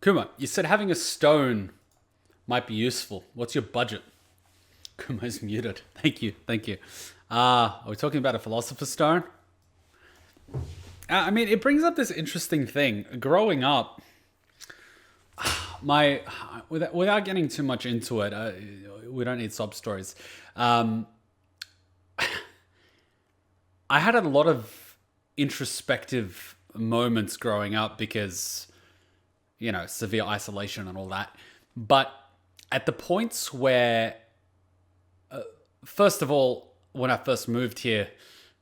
Kuma, you said having a stone might be useful. What's your budget? Kuma's muted. Thank you. Thank you. Are we talking about a philosopher's stone? I mean, it brings up this interesting thing. Growing up, my without getting too much into it, we don't need sob stories. I had a lot of introspective moments growing up because, severe isolation and all that. But at the points where, first of all, when I first moved here,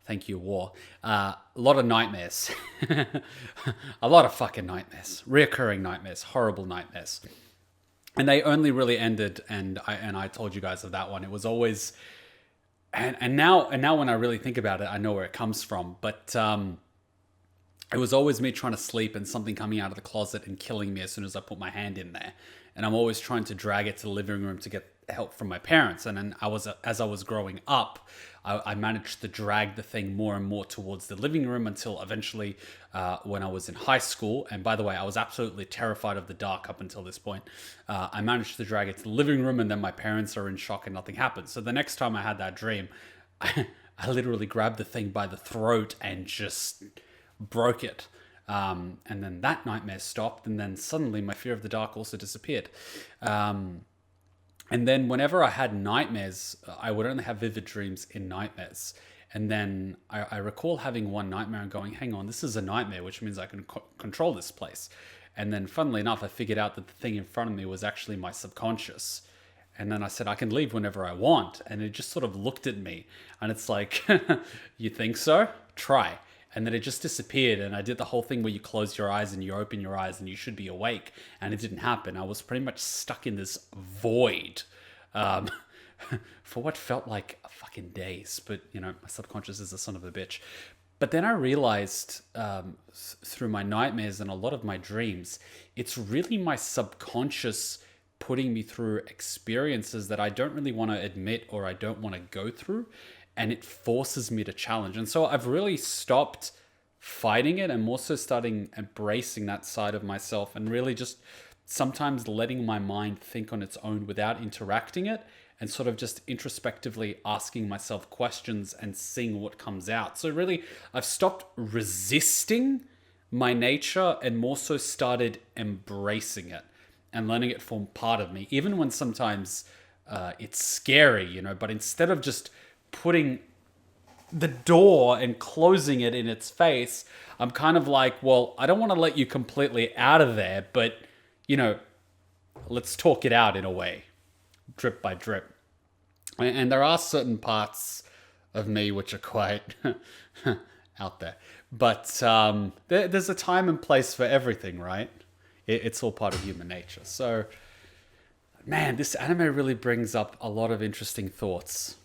thank you, war, a lot of nightmares. A lot of fucking nightmares. Reoccurring nightmares. Horrible nightmares. And they only really ended, and I told you guys of that one. It was always... And now when I really think about it, I know where it comes from. But it was always me trying to sleep and something coming out of the closet and killing me as soon as I put my hand in there. And I'm always trying to drag it to the living room to get help from my parents. And then as I was growing up, I managed to drag the thing more and more towards the living room until eventually when I was in high school, and by the way, I was absolutely terrified of the dark up until this point, I managed to drag it to the living room, and then my parents are in shock and nothing happened. So the next time I had that dream, I literally grabbed the thing by the throat and just broke it. And then that nightmare stopped, and then suddenly my fear of the dark also disappeared. And then whenever I had nightmares, I would only have vivid dreams in nightmares. And then I recall having one nightmare and going, hang on, this is a nightmare, which means I can control this place. And then funnily enough, I figured out that the thing in front of me was actually my subconscious. And then I said, I can leave whenever I want. And it just sort of looked at me. And it's like, you think so? Try. And then it just disappeared, and I did the whole thing where you close your eyes and you open your eyes and you should be awake, and it didn't happen. I was pretty much stuck in this void for what felt like a fucking days. But, my subconscious is a son of a bitch. But then I realized through my nightmares and a lot of my dreams, it's really my subconscious putting me through experiences that I don't really want to admit or I don't want to go through. And it forces me to challenge. And so I've really stopped fighting it and more so starting embracing that side of myself and really just sometimes letting my mind think on its own without interacting it and sort of just introspectively asking myself questions and seeing what comes out. So really, I've stopped resisting my nature and more so started embracing it and letting it form part of me, even when sometimes it's scary, but instead of just putting the door and closing it in its face, I'm kind of like, well, I don't want to let you completely out of there, but, let's talk it out in a way, drip by drip. And there are certain parts of me which are quite out there. But there's a time and place for everything, right? It's all part of human nature. So, man, this anime really brings up a lot of interesting thoughts.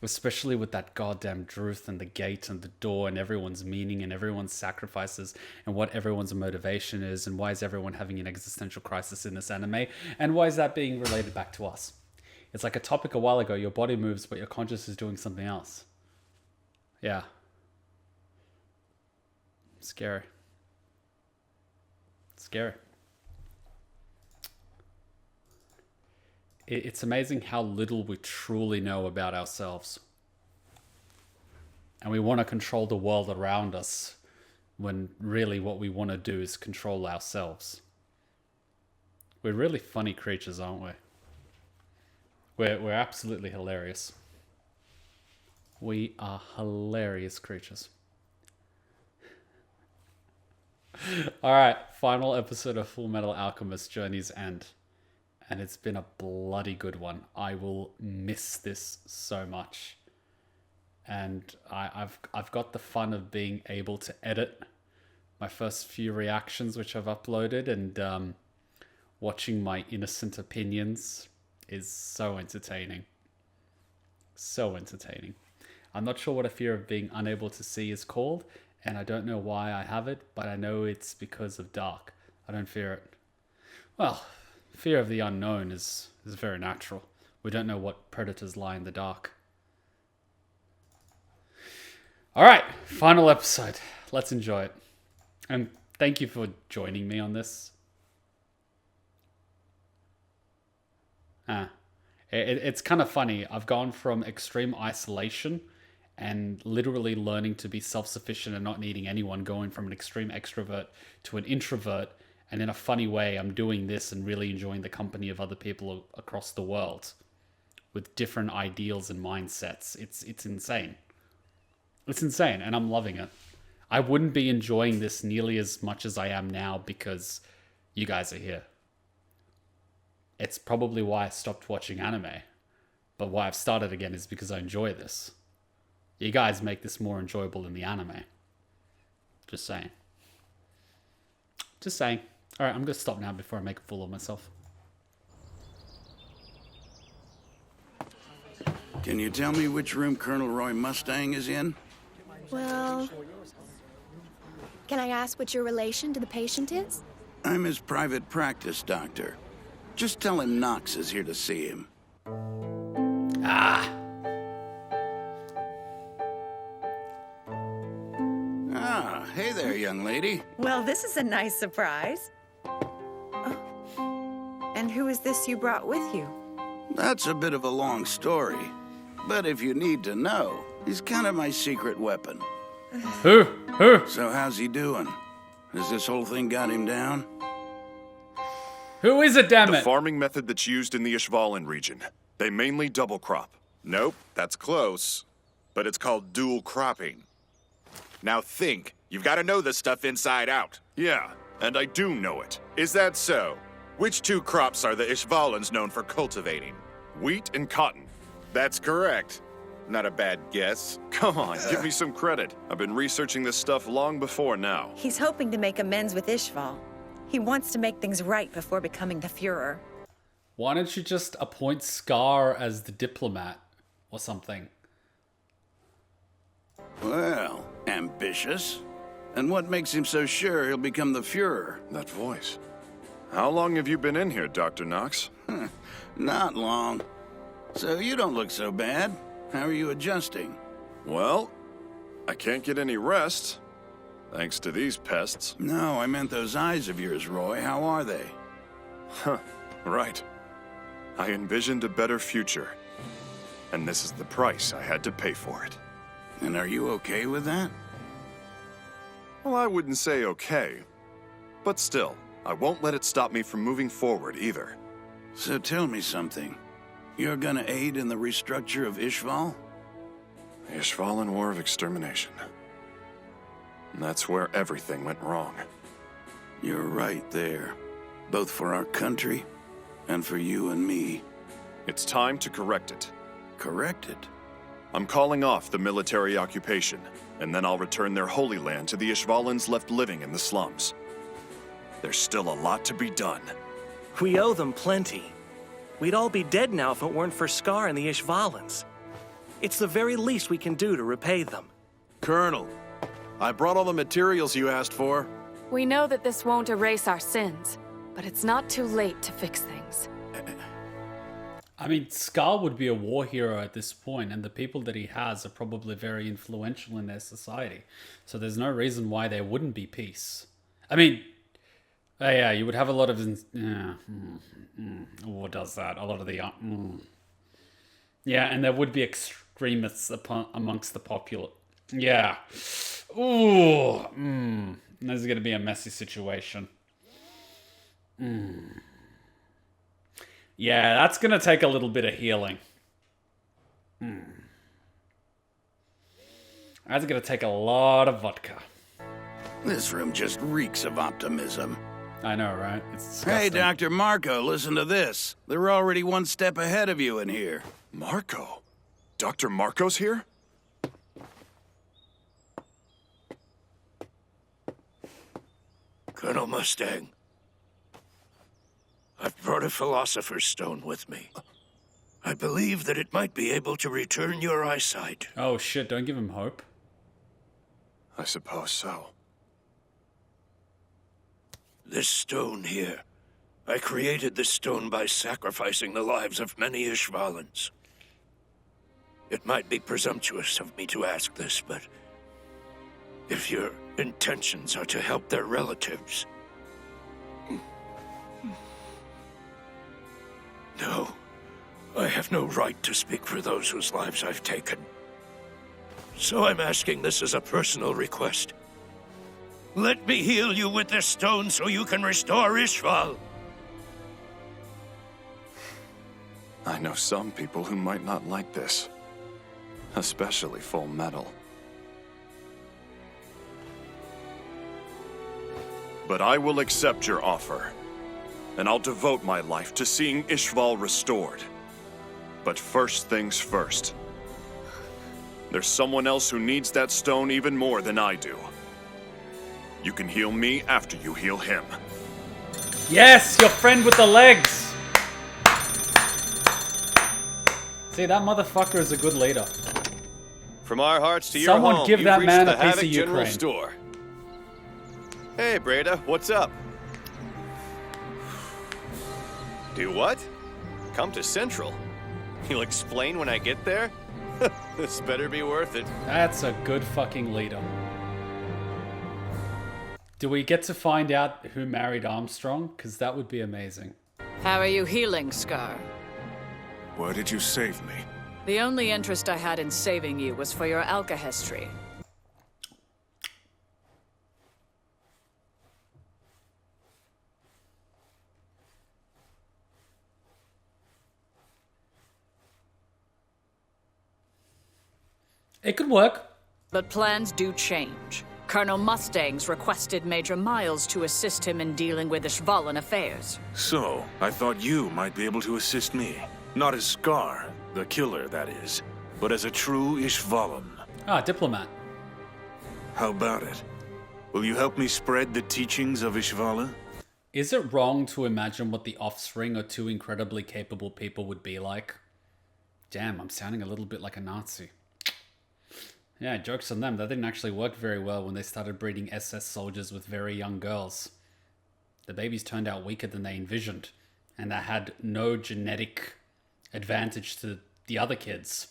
Especially with that goddamn Druth and the gate and the door and everyone's meaning and everyone's sacrifices and what everyone's motivation is and why is everyone having an existential crisis in this anime and why is that being related back to us? It's like a topic a while ago, your body moves but your conscious is doing something else. Yeah. Scary. Scary. It's amazing how little we truly know about ourselves. And we want to control the world around us when really what we want to do is control ourselves. We're really funny creatures, aren't we? We're absolutely hilarious. We are hilarious creatures. All right, final episode of Fullmetal Alchemist Journey's End. And it's been a bloody good one. I will miss this so much. And I've got the fun of being able to edit my first few reactions, which I've uploaded, and watching my innocent opinions is so entertaining. So entertaining. I'm not sure what a fear of being unable to see is called, and I don't know why I have it, but I know it's because of dark. I don't fear it. Well, fear of the unknown is very natural. We don't know what predators lie in the dark. All right, final episode. Let's enjoy it. And thank you for joining me on this. It's kind of funny. I've gone from extreme isolation and literally learning to be self-sufficient and not needing anyone, going from an extreme extrovert to an introvert. And in a funny way, I'm doing this and really enjoying the company of other people across the world with different ideals and mindsets. It's insane. It's insane, and I'm loving it. I wouldn't be enjoying this nearly as much as I am now because you guys are here. It's probably why I stopped watching anime. But why I've started again is because I enjoy this. You guys make this more enjoyable than the anime. Just saying. Just saying. Alright, I'm going to stop now before I make a fool of myself. Can you tell me which room Colonel Roy Mustang is in? Well, can I ask what your relation to the patient is? I'm his private practice doctor. Just tell him Knox is here to see him. Hey there, young lady. Well, this is a nice surprise. And who is this you brought with you? That's a bit of a long story. But if you need to know, he's kind of my secret weapon. Who? So how's he doing? Has this whole thing got him down? Who is it, damn it? The farming method that's used in the Ishvalan region. They mainly double crop. Nope, that's close. But it's called dual cropping. Now think, you've got to know this stuff inside out. Yeah, and I do know it. Is that so? Which two crops are the Ishvalans known for cultivating? Wheat and cotton. That's correct. Not a bad guess. Come on, give me some credit. I've been researching this stuff long before now. He's hoping to make amends with Ishval. He wants to make things right before becoming the Führer. Why don't you just appoint Scar as the diplomat or something? Well, ambitious. And what makes him so sure he'll become the Führer? That voice. How long have you been in here, Dr. Knox? Not long. So you don't look so bad. How are you adjusting? Well, I can't get any rest, thanks to these pests. No, I meant those eyes of yours, Roy. How are they? Huh, right. I envisioned a better future, and this is the price I had to pay for it. And are you okay with that? Well, I wouldn't say okay, but still, I won't let it stop me from moving forward either. So tell me something. You're gonna aid in the restructure of Ishval? The Ishvalan War of Extermination. And that's where everything went wrong. You're right there. Both for our country and for you and me. It's time to correct it. Correct it? I'm calling off the military occupation, and then I'll return their holy land to the Ishvalans left living in the slums. There's still a lot to be done. We owe them plenty. We'd all be dead now if it weren't for Scar and the Ishvalans. It's the very least we can do to repay them. Colonel, I brought all the materials you asked for. We know that this won't erase our sins, but it's not too late to fix things. I mean, Scar would be a war hero at this point, and the people that he has are probably very influential in their society. So there's no reason why there wouldn't be peace. I mean, yeah, you would have a lot of... War does that. A lot of the... Yeah, and there would be extremists amongst the popular. Yeah. Ooh. This is going to be a messy situation. Yeah, that's going to take a little bit of healing. That's going to take a lot of vodka. This room just reeks of optimism. I know, right? It's disgusting. Hey, Dr. Marco, listen to this. They're already one step ahead of you in here. Marco? Dr. Marco's here? Colonel Mustang, I've brought a Philosopher's Stone with me. I believe that it might be able to return your eyesight. Oh shit, don't give him hope. I suppose so. This stone here. I created this stone by sacrificing the lives of many Ishvalans. It might be presumptuous of me to ask this, but if your intentions are to help their relatives... No, have no right to speak for those whose lives I've taken. So I'm asking this as a personal request. Let me heal you with this stone so you can restore Ishval. I know some people who might not like this. Especially Fullmetal. But I will accept your offer. And I'll devote my life to seeing Ishval restored. But first things first. There's someone else who needs that stone even more than I do. You can heal me after you heal him. Yes, your friend with the legs. See, that motherfucker is a good leader. From our hearts to your Someone home, give you've that reached man the a piece Havoc of General Ukraine. Store. Hey, Breda, what's up? Do what? Come to Central. You'll explain when I get there? This better be worth it. That's a good fucking leader. Do we get to find out who married Armstrong? Because that would be amazing. How are you healing, Scar? Why did you save me? The only interest I had in saving you was for your alchemy. It could work. But plans do change. Colonel Mustang's requested Major Miles to assist him in dealing with Ishvalan affairs. So, I thought you might be able to assist me. Not as Scar, the killer, that is, but as a true Ishvalan. Ah, diplomat. How about it? Will you help me spread the teachings of Ishvala? Is it wrong to imagine what the offspring of two incredibly capable people would be like? Damn, I'm sounding a little bit like a Nazi. Yeah, jokes on them. That didn't actually work very well when they started breeding SS soldiers with very young girls. The babies turned out weaker than they envisioned, and they had no genetic advantage to the other kids.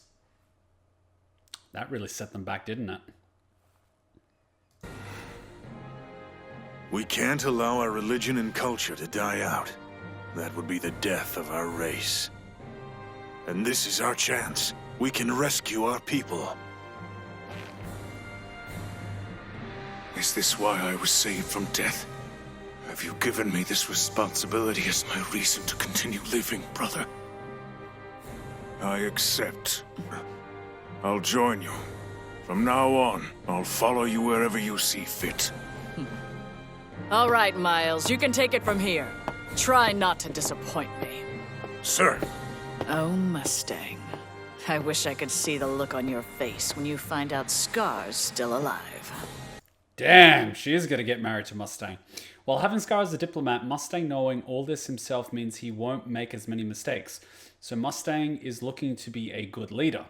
That really set them back, didn't it? We can't allow our religion and culture to die out. That would be the death of our race. And this is our chance. We can rescue our people. Is this why I was saved from death? Have you given me this responsibility as my reason to continue living, brother? I accept. I'll join you. From now on, I'll follow you wherever you see fit. All right, Miles, you can take it from here. Try not to disappoint me. Sir. Oh, Mustang. I wish I could see the look on your face when you find out Scar's still alive. Damn, she is going to get married to Mustang. While having Scar as a diplomat, Mustang knowing all this himself means he won't make as many mistakes. So Mustang is looking to be a good leader.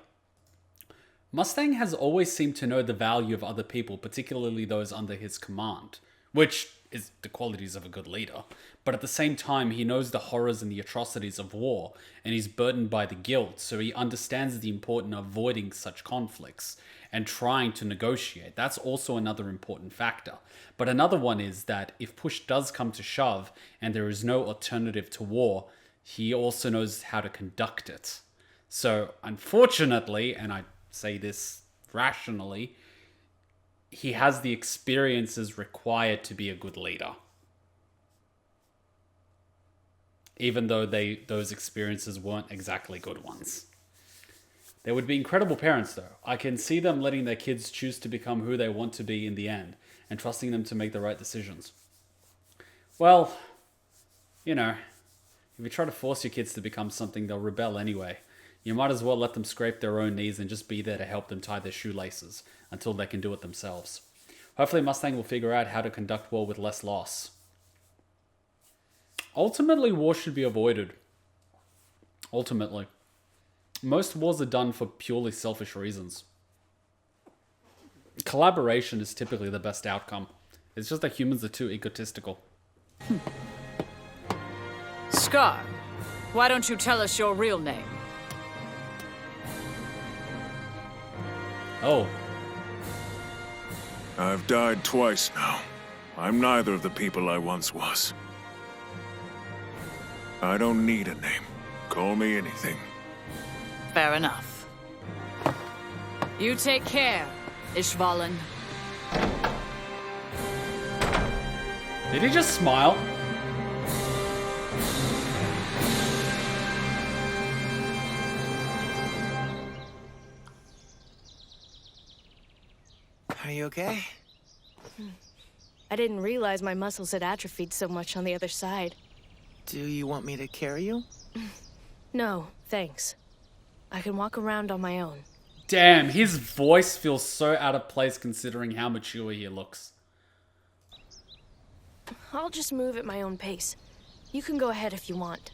Mustang has always seemed to know the value of other people, particularly those under his command, which is the qualities of a good leader. But at the same time, he knows the horrors and the atrocities of war, and he's burdened by the guilt, so he understands the importance of avoiding such conflicts and trying to negotiate. That's also another important factor. But another one is that if push does come to shove and there is no alternative to war, he also knows how to conduct it. So unfortunately, and I say this rationally, he has the experiences required to be a good leader. Even though those experiences weren't exactly good ones. They would be incredible parents, though. I can see them letting their kids choose to become who they want to be in the end, and trusting them to make the right decisions. Well, you know, if you try to force your kids to become something, they'll rebel anyway. You might as well let them scrape their own knees and just be there to help them tie their shoelaces until they can do it themselves. Hopefully Mustang will figure out how to conduct war with less loss. Ultimately, war should be avoided. Ultimately. Most wars are done for purely selfish reasons. Collaboration is typically the best outcome. It's just that humans are too egotistical. Scar, why don't you tell us your real name? Oh. I've died twice now. I'm neither of the people I once was. I don't need a name. Call me anything. Fair enough. You take care, Ishvalan. Did he just smile? Are you okay? I didn't realize my muscles had atrophied so much on the other side. Do you want me to carry you? No, thanks. I can walk around on my own. Damn, his voice feels so out of place considering how mature he looks. I'll just move at my own pace. You can go ahead if you want.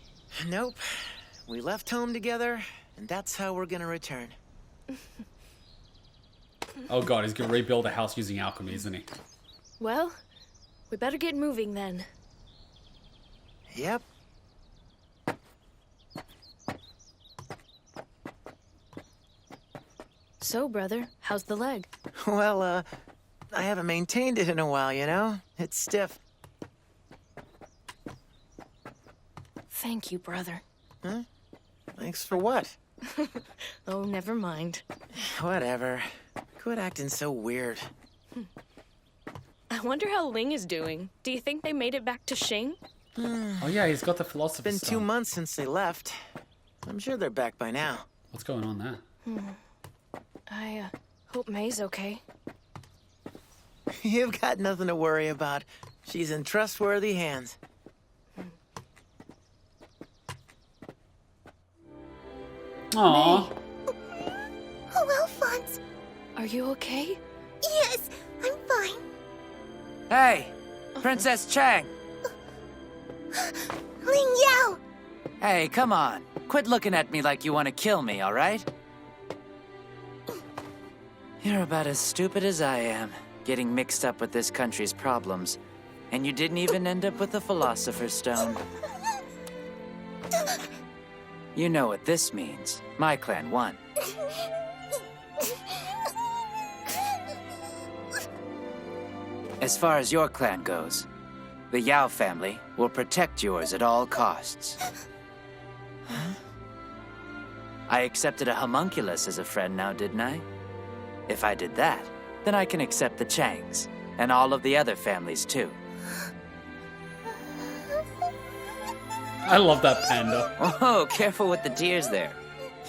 Nope. We left home together, and that's how we're gonna return. Oh god, he's gonna rebuild a house using alchemy, isn't he? Well, we better get moving then. Yep. So, brother, how's the leg? Well, I haven't maintained it in a while, you know? It's stiff. Thank you, brother. Huh? Thanks for what? Oh, never mind. Whatever. Quit acting so weird. I wonder how Ling is doing. Do you think they made it back to Xing? Oh yeah, he's got the philosopher's It's been stone. 2 months since they left. I'm sure they're back by now. What's going on there? I hope May's okay. You've got nothing to worry about. She's in trustworthy hands. Aww. Oh, Alphonse. Are you okay? Yes, I'm fine. Hey, Princess Chang. Ling Yao. Hey, come on. Quit looking at me like you want to kill me, all right? You're about as stupid as I am, getting mixed up with this country's problems. And you didn't even end up with the Philosopher's Stone. You know what this means. My clan won. As far as your clan goes, the Yao family will protect yours at all costs. I accepted a homunculus as a friend now, didn't I? If I did that, then I can accept the Changs, and all of the other families too. I love that panda. Oh, careful with the tears there.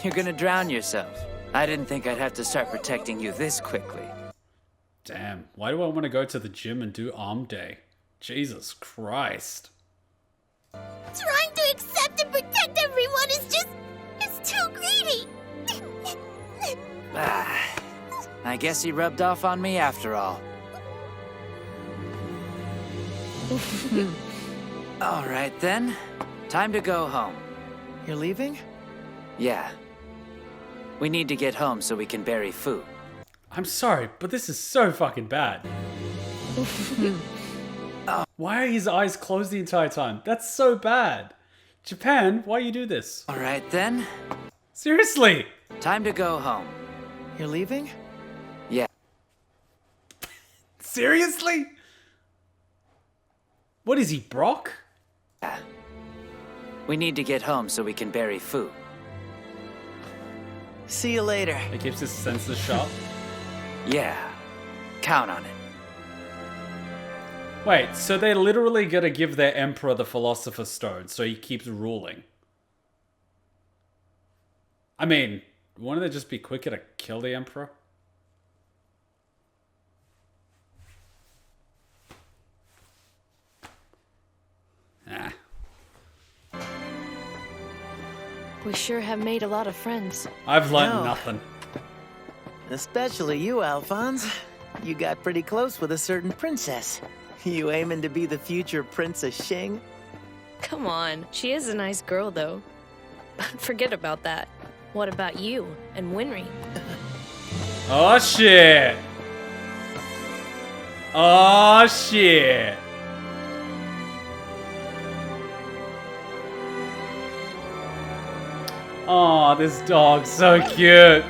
You're gonna drown yourself. I didn't think I'd have to start protecting you this quickly. Damn, why do I want to go to the gym and do arm day? Jesus Christ. Trying to accept and protect everyone is just... it's too greedy. I guess he rubbed off on me after all. All right then. Time to go home. You're leaving? Yeah. We need to get home so we can bury Fu. I'm sorry, but this is so fucking bad. Why are his eyes closed the entire time? That's so bad. Japan, why you do this? All right then. Seriously? Time to go home. You're leaving? Yeah. Seriously? What is he, Brock? Yeah. We need to get home so we can bury Fu. See you later. It keeps his senses sharp. Yeah. Count on it. Wait, so they're literally gonna give their emperor the Philosopher's Stone so he keeps ruling. I mean, wouldn't it just be quicker to kill the emperor? Nah. We sure have made a lot of friends. I've learned No. nothing. Especially you, Alphonse. You got pretty close with a certain princess. You aiming to be the future Princess Xing? Come on, she is a nice girl, though. Forget about that. What about you and Winry? Oh shit! Oh shit! Oh, this dog's so cute.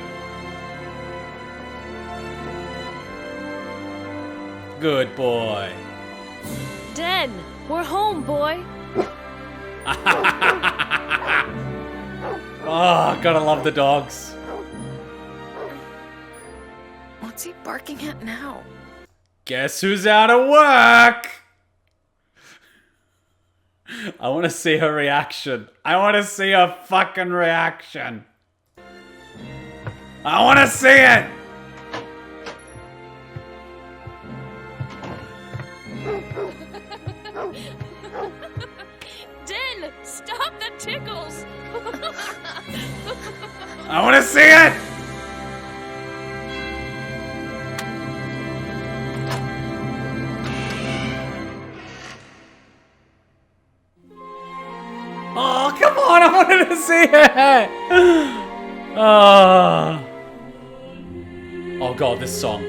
Good boy. Den, we're home, boy. Oh, Oh, gotta love the dogs. What's he barking at now? Guess who's out of work? I want to see her reaction. I want to see her fucking reaction. I want to see it. Den, stop the tickles! I want to see it. Oh, come on, I wanted to see it! Oh god, this song.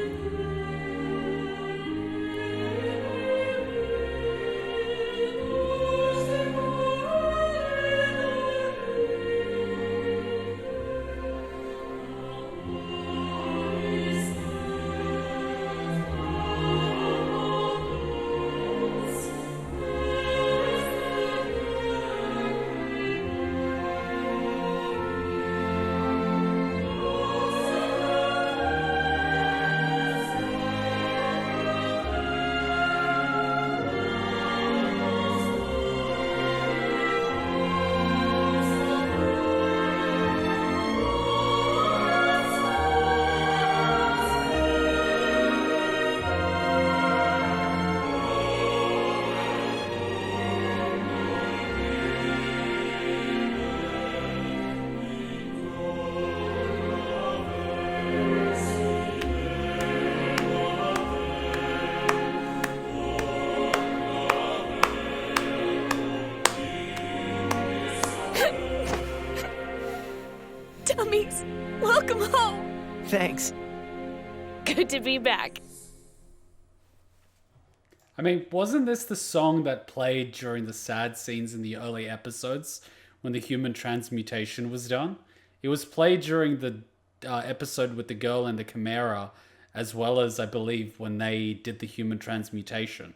Dummies, welcome home. Thanks. Good to be back. I mean, wasn't this the song that played during the sad scenes in the early episodes when the human transmutation was done? It was played during the episode with the girl and the Chimera, as well as, I believe, when they did the human transmutation.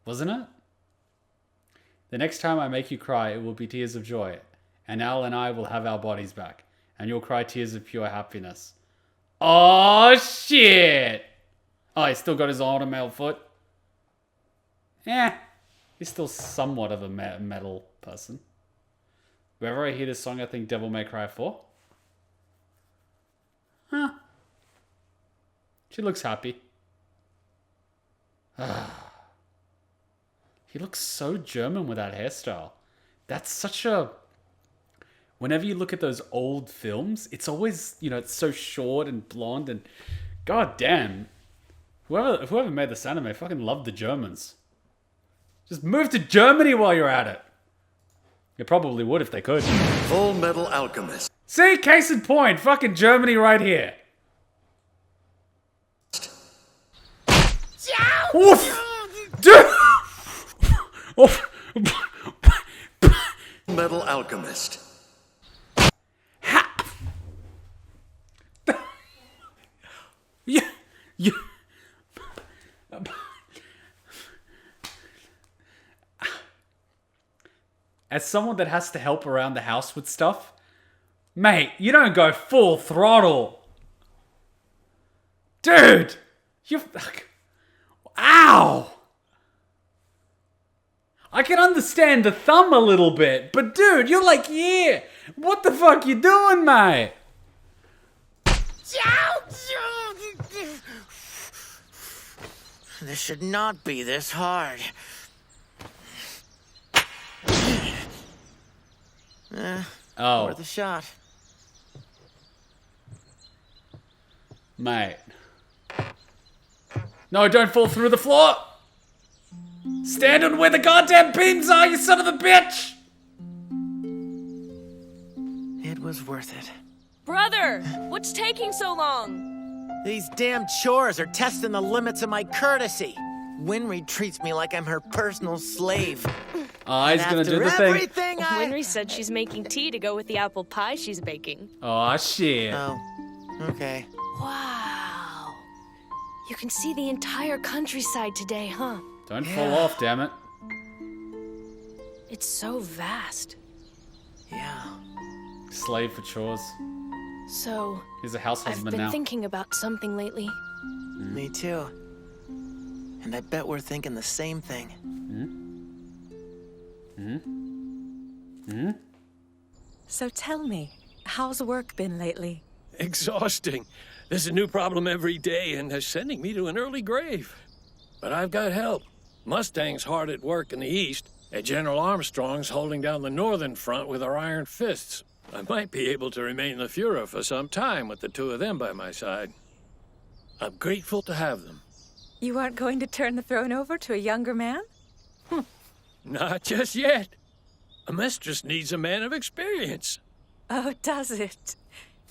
Wasn't it? The next time I make you cry, it will be tears of joy. And Al and I will have our bodies back. And you'll cry tears of pure happiness. Oh, shit! Oh, he's still got his automail foot. He's still somewhat of a metal person. Whenever I hear this song, I think Devil May Cry 4. Huh. She looks happy. He looks so German with that hairstyle. That's such a... Whenever you look at those old films, it's always, you know, it's so short and blonde and... God damn. Whoever made this anime fucking loved the Germans. Just move to Germany while you're at it. They probably would if they could. Fullmetal Alchemist. See? Case in point. Fucking Germany right here. Oof! Dude! Metal Alchemist. You... As someone that has to help around the house with stuff, mate, you don't go full throttle. Dude! You... Ow! I can understand the thumb a little bit, but dude, you're like, yeah, what the fuck you doing, mate? This should not be this hard. Worth a shot. Mate. No, don't fall through the floor! Stand on where the goddamn beams are, you son of a bitch! It was worth it. Brother, what's taking so long? These damn chores are testing the limits of my courtesy. Winry treats me like I'm her personal slave. Oh, he's gonna do the thing. Winry said she's making tea to go with the apple pie she's baking. Oh, shit. Oh, okay. Wow. You can see the entire countryside today, huh? Don't fall off, damn it. It's so vast. Yeah. Slave for chores. So, He's a house I've husband been now. thinking about something lately. Me too. And I bet we're thinking the same thing. So tell me, how's work been lately? Exhausting. There's a new problem every day, and they're sending me to an early grave. But I've got help. Mustang's hard at work in the east, and General Armstrong's holding down the northern front with our iron fists. I might be able to remain the Fuhrer for some time with the two of them by my side. I'm grateful to have them. You aren't going to turn the throne over to a younger man? Not just yet. A mistress needs a man of experience. Oh, does it?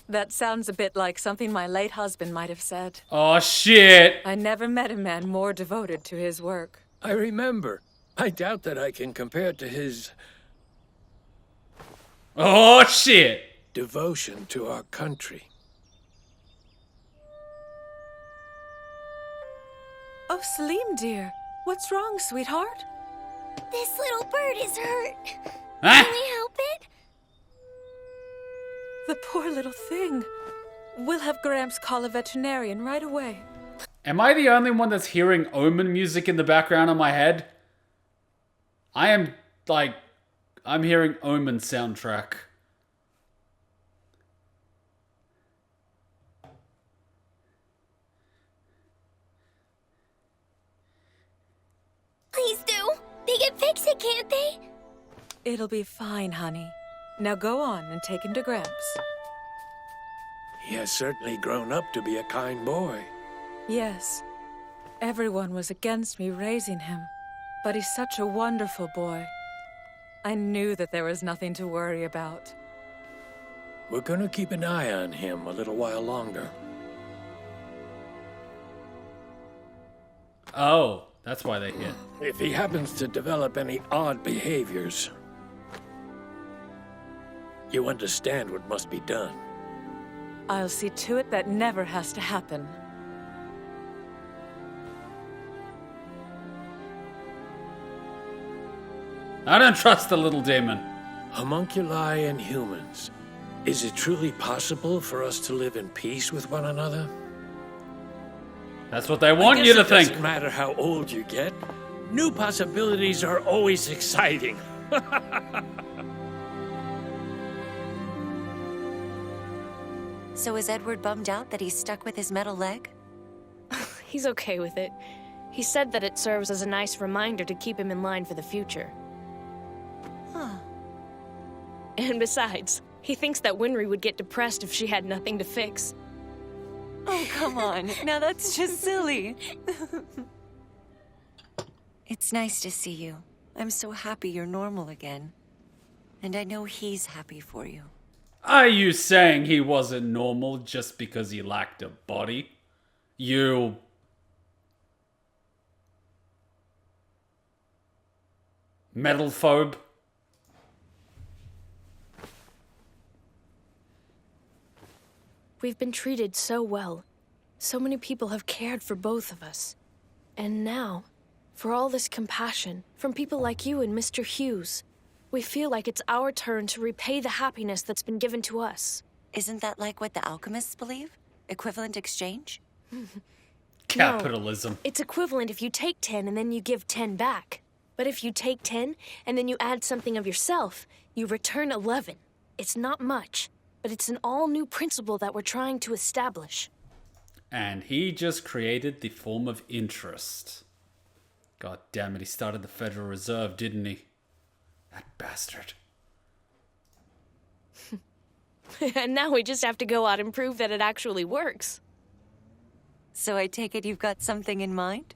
That sounds a bit like something my late husband might have said. Oh, shit. I never met a man more devoted to his work. I remember. I doubt that I can compare to his Oh, shit. devotion to our country. Oh, Salim, dear. What's wrong, sweetheart? This little bird is hurt. Huh? Can we help it? The poor little thing. We'll have Gramps call a veterinarian right away. Am I the only one that's hearing Omen music in the background on my head? I am, like, I'm hearing Omen soundtrack. Please do. They can fix it, can't they? It'll be fine, honey. Now go on and take him to Gramps. He has certainly grown up to be a kind boy. Yes. Everyone was against me raising him, but he's such a wonderful boy. I knew that there was nothing to worry about. We're gonna keep an eye on him a little while longer. Oh, that's why they're here. If he happens to develop any odd behaviors, you understand what must be done. I'll see to it that never has to happen. I don't trust the little demon. Homunculi and humans. Is it truly possible for us to live in peace with one another? That's what they want you to It think. doesn't matter how old you get. New possibilities are always exciting. So is Edward bummed out that he's stuck with his metal leg? He's okay with it. He said that it serves as a nice reminder to keep him in line for the future. Huh. And besides, he thinks that Winry would get depressed if she had nothing to fix. Oh, come on. Now that's just silly. It's nice to see you. I'm so happy you're normal again. And I know he's happy for you. Are you saying he wasn't normal just because he lacked a body? You... metal phobe? We've been treated so well. So many people have cared for both of us. And now, for all this compassion from people like you and Mr. Hughes, we feel like it's our turn to repay the happiness that's been given to us. Isn't that like what the alchemists believe? Equivalent exchange? Capitalism. No, it's equivalent if you take 10 and then you give 10 back. But if you take 10 and then you add something of yourself, you return 11. It's not much, but it's an all-new principle that we're trying to establish. And he just created the form of interest. God damn it, he started the Federal Reserve, didn't he? That bastard. And now we just have to go out and prove that it actually works. So I take it you've got something in mind?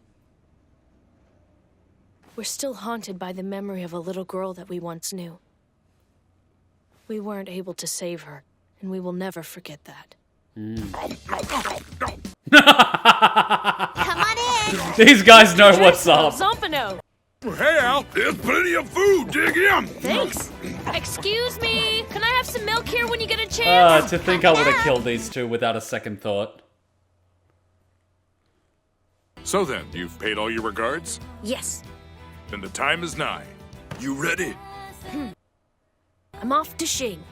We're still haunted by the memory of a little girl that we once knew. We weren't able to save her, and we will never forget that. Come on in. These guys know what's up. Zompano! Hey, Al, there's plenty of food. Dig in. Thanks. Excuse me, can I have some milk here when you get a chance? To think I would have killed these two without a second thought. So then, you've paid all your regards? Yes. Then the time is nigh. You ready? I'm off to Shing.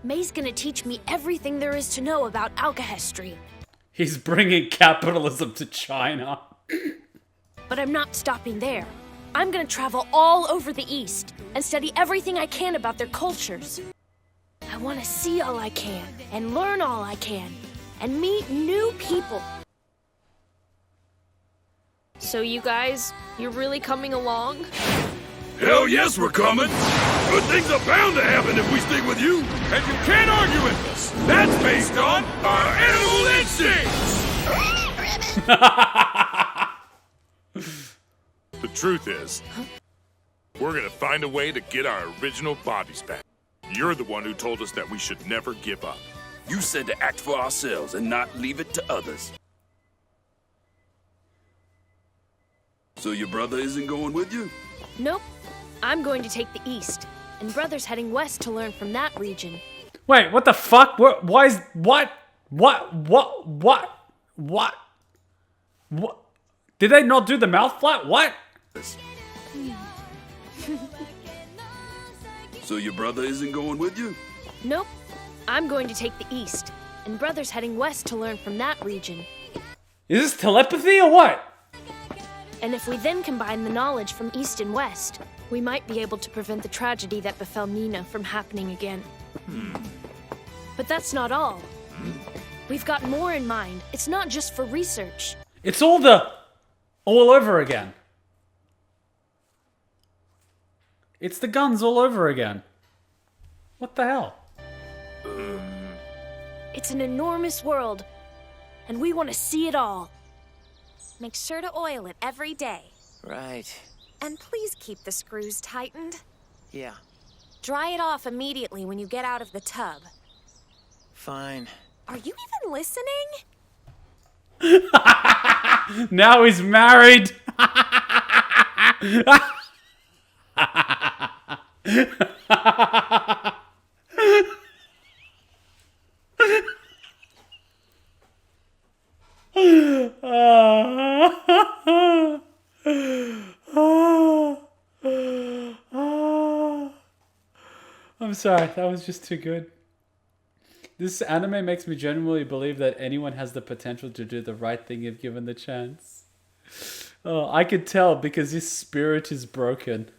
May's gonna teach me everything there is to know about alchemy. He's bringing capitalism to China. But I'm not stopping there. I'm gonna travel all over the East and study everything I can about their cultures. I want to see all I can and learn all I can and meet new people. So you guys, you're really coming along? Hell yes, we're coming. Good things are bound to happen if we stick with you. And you can't argue with us. That's based on our animal instincts. The truth is, we're gonna find a way to get our original bodies back. You're the one who told us that we should never give up. You said to act for ourselves and not leave it to others. So your brother isn't going with you? Nope. I'm going to take the East, and Brother's heading west to learn from that region. Wait, what the fuck? Why is... What? Did they not do the mouth flap? What? So your brother isn't going with you? Nope. I'm going to take the East, and Brother's heading west to learn from that region. Is this telepathy or what? And if we then combine the knowledge from East and West, we might be able to prevent the tragedy that befell Nina from happening again. But that's not all. We've got more in mind. It's not just for research. It's all over again. It's the guns all over again. What the hell? It's an enormous world, and we want to see it all. Make sure to oil it every day. Right. And please keep the screws tightened. Yeah. Dry it off immediately when you get out of the tub. Fine. Are you even listening? Now he's married. I'm sorry, that was just too good. This anime makes me genuinely believe that anyone has the potential to do the right thing if given the chance. Oh, I could tell because his spirit is broken.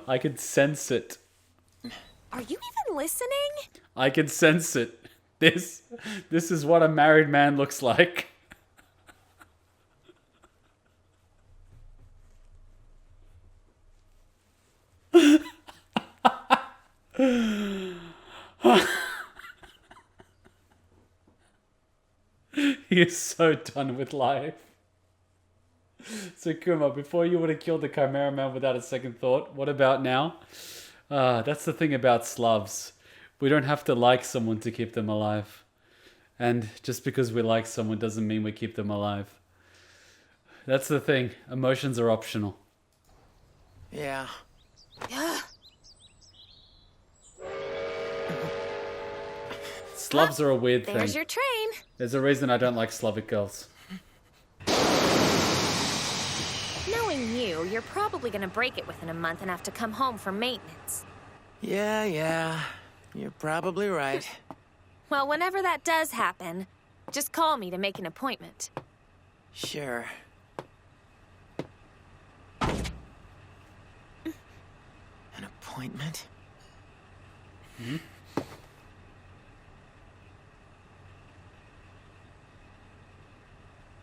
I could sense it. Are you even listening? I can sense it. This is what a married man looks like. He is so done with life. So Kuma, before you would have killed the Chimera man without a second thought, what about now? That's the thing about Slavs. We don't have to like someone to keep them alive. And just because we like someone doesn't mean we keep them alive. That's the thing. Emotions are optional. Yeah. Slavs are a weird thing. There's your train. There's a reason I don't like Slavic girls. Knowing you, you're probably gonna break it within a month and have to come home for maintenance. Yeah. You're probably right. Well, whenever that does happen, just call me to make an appointment. Sure. An appointment? Hmm?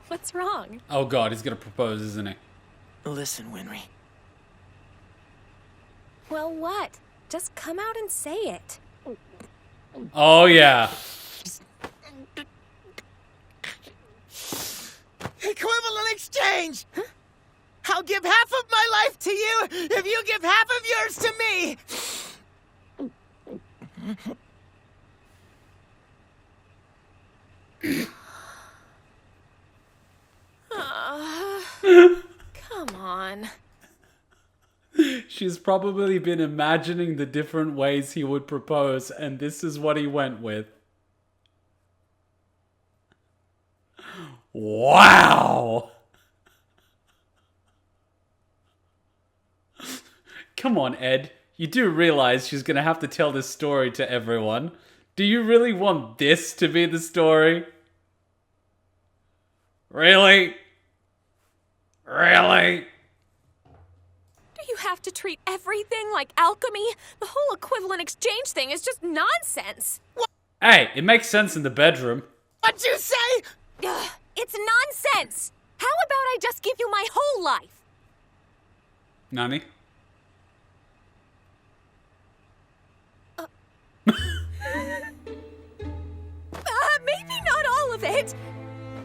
What's wrong? Oh god, he's gonna propose, isn't he? Listen, Winry. Well, what? Just come out and say it. Oh yeah. Equivalent exchange! Huh? I'll give half of my life to you if you give half of yours to me! Come on. She's probably been imagining the different ways he would propose, and this is what he went with. Wow! Come on, Ed. You do realize she's gonna have to tell this story to everyone. Do you really want this to be the story? Really? Really? Do you have to treat everything like alchemy? The whole equivalent exchange thing is just nonsense. Hey, it makes sense in the bedroom. What'd you say? It's nonsense. How about I just give you my whole life? Nani? Maybe not all of it.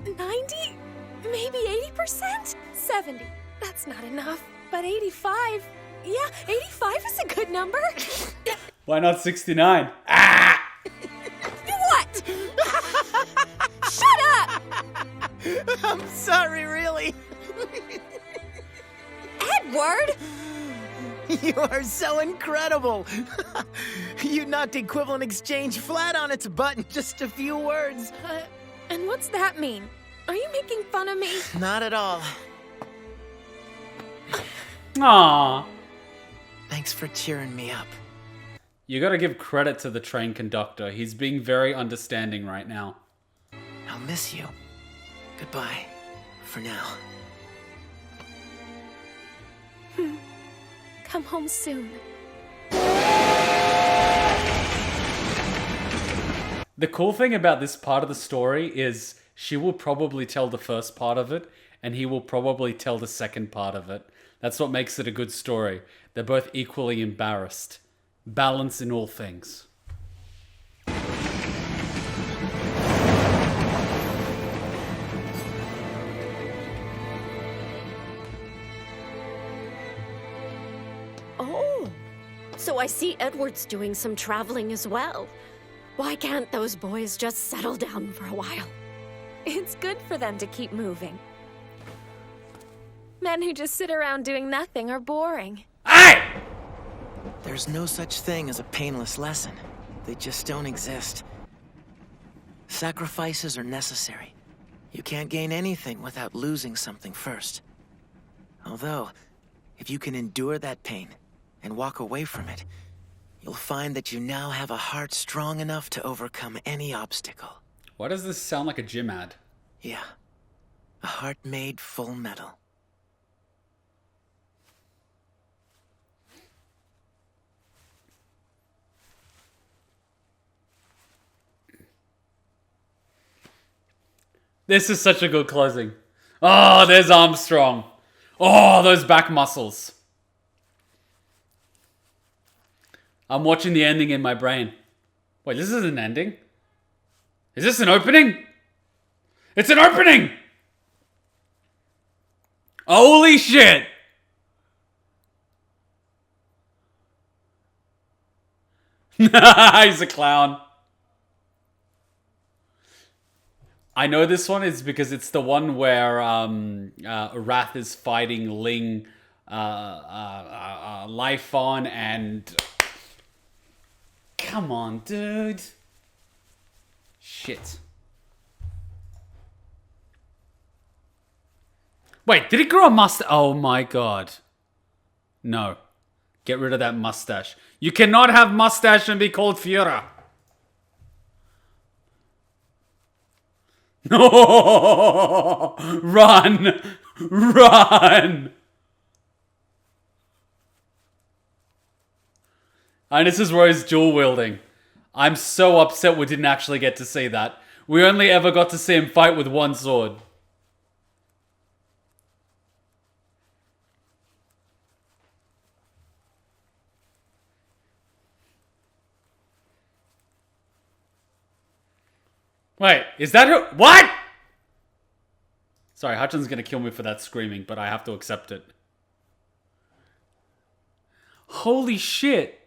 90? Maybe 80%? 70. That's not enough. But 85. Yeah, 85 is a good number. Why not 69? What? Shut up! I'm sorry, really. Edward! You are so incredible. You knocked equivalent exchange flat on its butt in just a few words. And what's that mean? Are you making fun of me? Not at all. Aww. Thanks for cheering me up. You gotta give credit to the train conductor. He's being very understanding right now. I'll miss you. Goodbye. For now. Come home soon. The cool thing about this part of the story is she will probably tell the first part of it, and he will probably tell the second part of it. That's what makes it a good story. They're both equally embarrassed. Balance in all things. Oh, so I see Edward's doing some traveling as well. Why can't those boys just settle down for a while? It's good for them to keep moving. Men who just sit around doing nothing are boring. There's no such thing as a painless lesson. They just don't exist. Sacrifices are necessary. You can't gain anything without losing something first. Although, if you can endure that pain and walk away from it, you'll find that you now have a heart strong enough to overcome any obstacle. Why does this sound like a gym ad? Yeah. A heart made full metal. This is such a good closing. Oh, there's Armstrong. Oh, those back muscles. I'm watching the ending in my brain. Wait, this is an ending? Is this an opening? It's an opening! Holy shit! He's a clown. I know this one is because it's the one where Wrath is fighting Ling Life On and... Come on, dude. Shit. Wait, did he grow a mustache? Oh my god. No. Get rid of that mustache. You cannot have mustache and be called Führer. No! Run! Run! And this is where he's dual wielding. I'm so upset we didn't actually get to see that. We only ever got to see him fight with one sword. Wait, is that who? What? Sorry, Hutchin's gonna kill me for that screaming, but I have to accept it. Holy shit.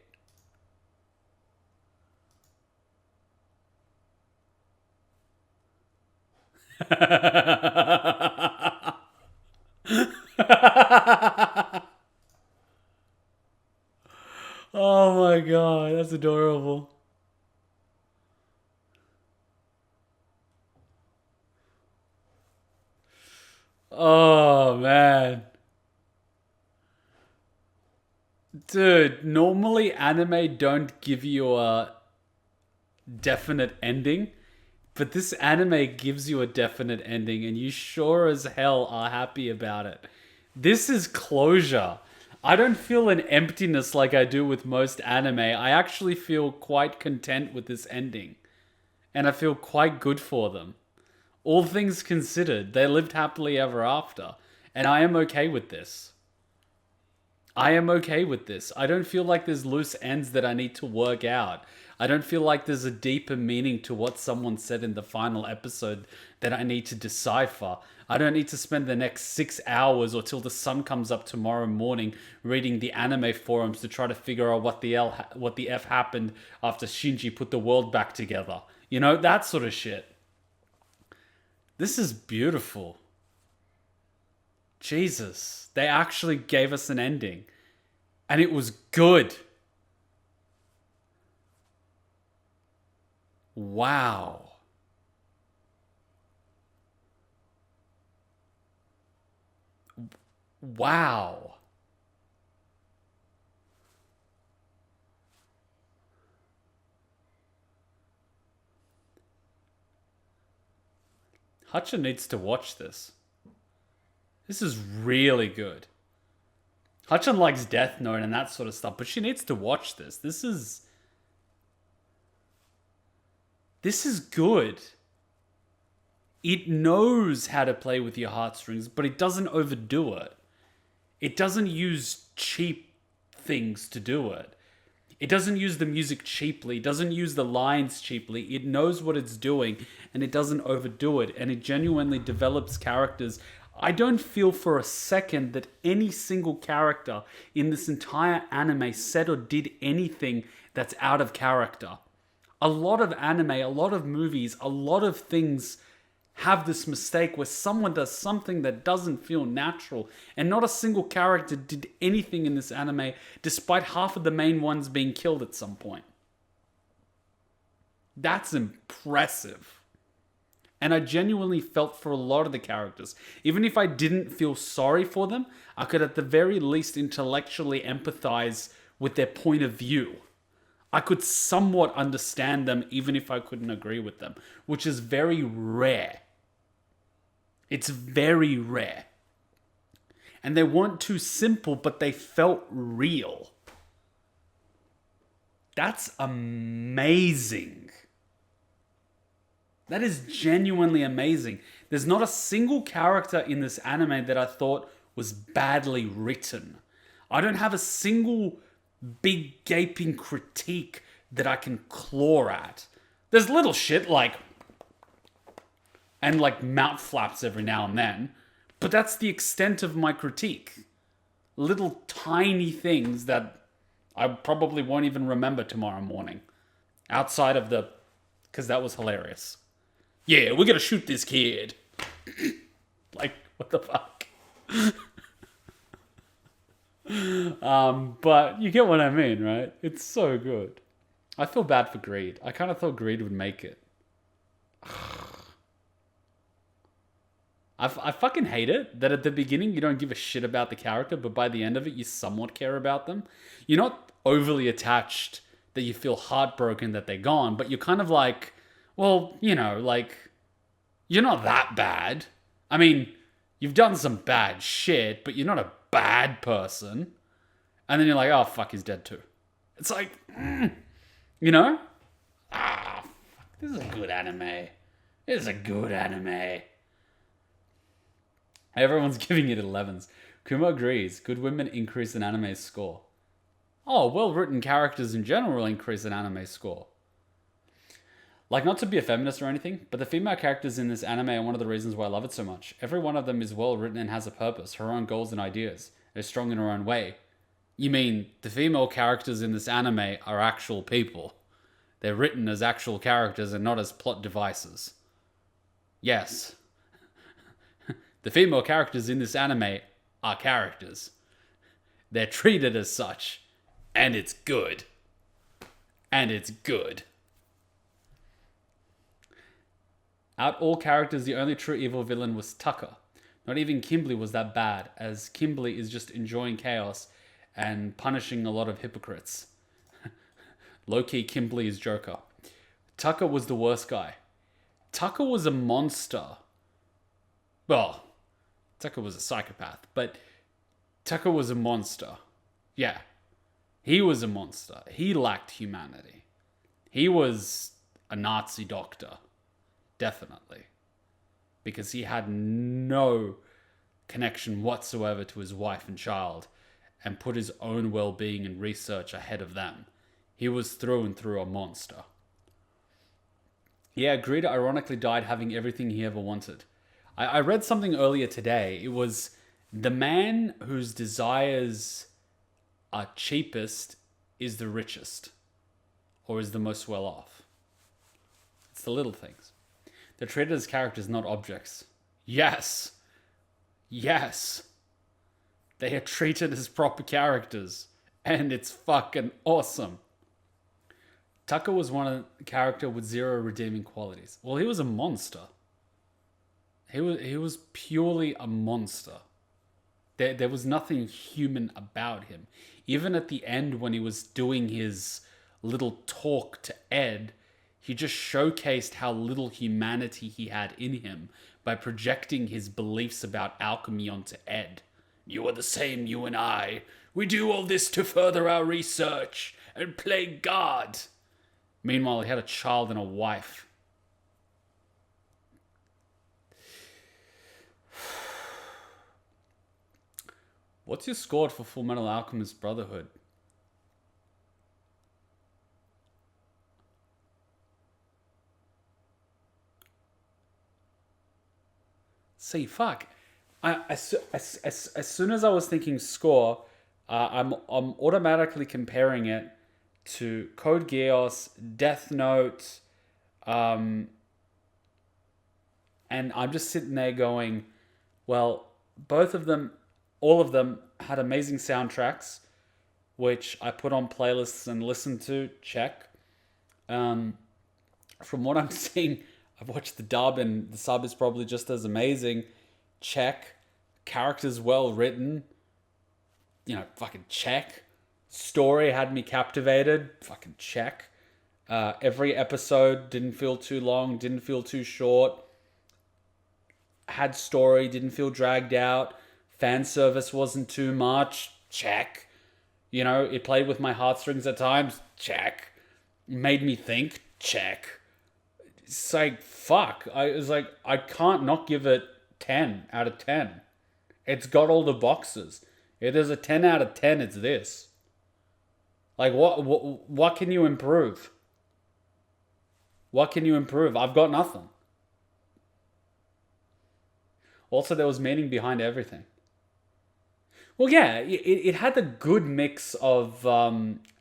Oh my god, that's adorable. Oh man. Dude, normally anime don't give you a definite ending, but this anime gives you a definite ending, and you sure as hell are happy about it. This is closure. I don't feel an emptiness like I do with most anime. I actually feel quite content with this ending, and I feel quite good for them. All things considered, they lived happily ever after, and I am okay with this. I am okay with this. I don't feel like there's loose ends that I need to work out. I don't feel like there's a deeper meaning to what someone said in the final episode that I need to decipher. I don't need to spend the next 6 hours or till the sun comes up tomorrow morning reading the anime forums to try to figure out what the F happened after Shinji put the world back together. You know, that sort of shit. This is beautiful. Jesus, they actually gave us an ending. And it was good. Wow. Wow. Hutcher needs to watch this. This is really good. Hutchin likes Death Note and that sort of stuff, but she needs to watch this. This is good. It knows how to play with your heartstrings, but it doesn't overdo it. It doesn't use cheap things to do it. It doesn't use the music cheaply. It doesn't use the lines cheaply. It knows what it's doing, and it doesn't overdo it. And it genuinely develops characters. I don't feel for a second that any single character in this entire anime said or did anything that's out of character. A lot of anime, a lot of movies, a lot of things have this mistake where someone does something that doesn't feel natural, and not a single character did anything in this anime despite half of the main ones being killed at some point. That's impressive. And I genuinely felt for a lot of the characters. Even if I didn't feel sorry for them, I could at the very least intellectually empathize with their point of view. I could somewhat understand them even if I couldn't agree with them, which is very rare. It's very rare. And they weren't too simple, but they felt real. That's amazing. That is genuinely amazing. There's not a single character in this anime that I thought was badly written. I don't have a single big gaping critique that I can claw at. There's little shit like mouth flaps every now and then, but that's the extent of my critique. Little tiny things that I probably won't even remember tomorrow morning. Outside of because that was hilarious. Yeah, we're gonna shoot this kid. Like, what the fuck? But you get what I mean, right? It's so good. I feel bad for Greed. I kind of thought Greed would make it. I fucking hate it that at the beginning you don't give a shit about the character, but by the end of it you somewhat care about them. You're not overly attached that you feel heartbroken that they're gone, but you're kind of like, well, you know, like, you're not that bad. I mean, you've done some bad shit, but you're not a bad person. And then you're like, oh, fuck, he's dead too. It's like, you know? Fuck, this is a good anime. This is a good anime. Everyone's giving it 11s. Kuma agrees. Good women increase an anime's score. Oh, well-written characters in general increase an anime score. Like, not to be a feminist or anything, but the female characters in this anime are one of the reasons why I love it so much. Every one of them is well-written and has a purpose, her own goals and ideas. They're strong in her own way. You mean, the female characters in this anime are actual people. They're written as actual characters and not as plot devices. Yes. The female characters in this anime are characters. They're treated as such. And it's good. And it's good. Out all characters, the only true evil villain was Tucker. Not even Kimberly was that bad, as Kimberly is just enjoying chaos and punishing a lot of hypocrites. Low-key Kimberly is Joker. Tucker was the worst guy. Tucker was a monster. Well, Tucker was a psychopath, but Tucker was a monster. Yeah. He was a monster. He lacked humanity. He was a Nazi doctor. Definitely. Because he had no connection whatsoever to his wife and child and put his own well-being and research ahead of them. He was through and through a monster. Yeah, Greed ironically died having everything he ever wanted. I read something earlier today. It was the man whose desires are cheapest is the richest, or is the most well off. It's the little things. They're treated as characters, not objects. Yes. Yes. They are treated as proper characters, and it's fucking awesome. Tucker was one character with zero redeeming qualities. Well, he was a monster. He was purely a monster. There was nothing human about him. Even at the end when he was doing his little talk to Ed, he just showcased how little humanity he had in him by projecting his beliefs about alchemy onto Ed. You are the same, you and I. We do all this to further our research and play God. Meanwhile, he had a child and a wife. What's your score for Fullmetal Alchemist Brotherhood? See, fuck. As soon as I was thinking score, I'm automatically comparing it to Code Geass, Death Note, and I'm just sitting there going, well, both of them, all of them had amazing soundtracks, which I put on playlists and listened to, check. From what I'm seeing, I've watched the dub and the sub is probably just as amazing, check. Characters well written, fucking check. Story had me captivated, fucking check. Every episode didn't feel too long, didn't feel too short. Had story, didn't feel dragged out. Fan service wasn't too much, check. It played with my heartstrings at times, check. Made me think, check. It's like, fuck. I can't not give it 10 out of 10. It's got all the boxes. If there's a 10 out of 10, it's this. Like, what can you improve? What can you improve? I've got nothing. Also, there was meaning behind everything. Well, yeah, it had the good mix of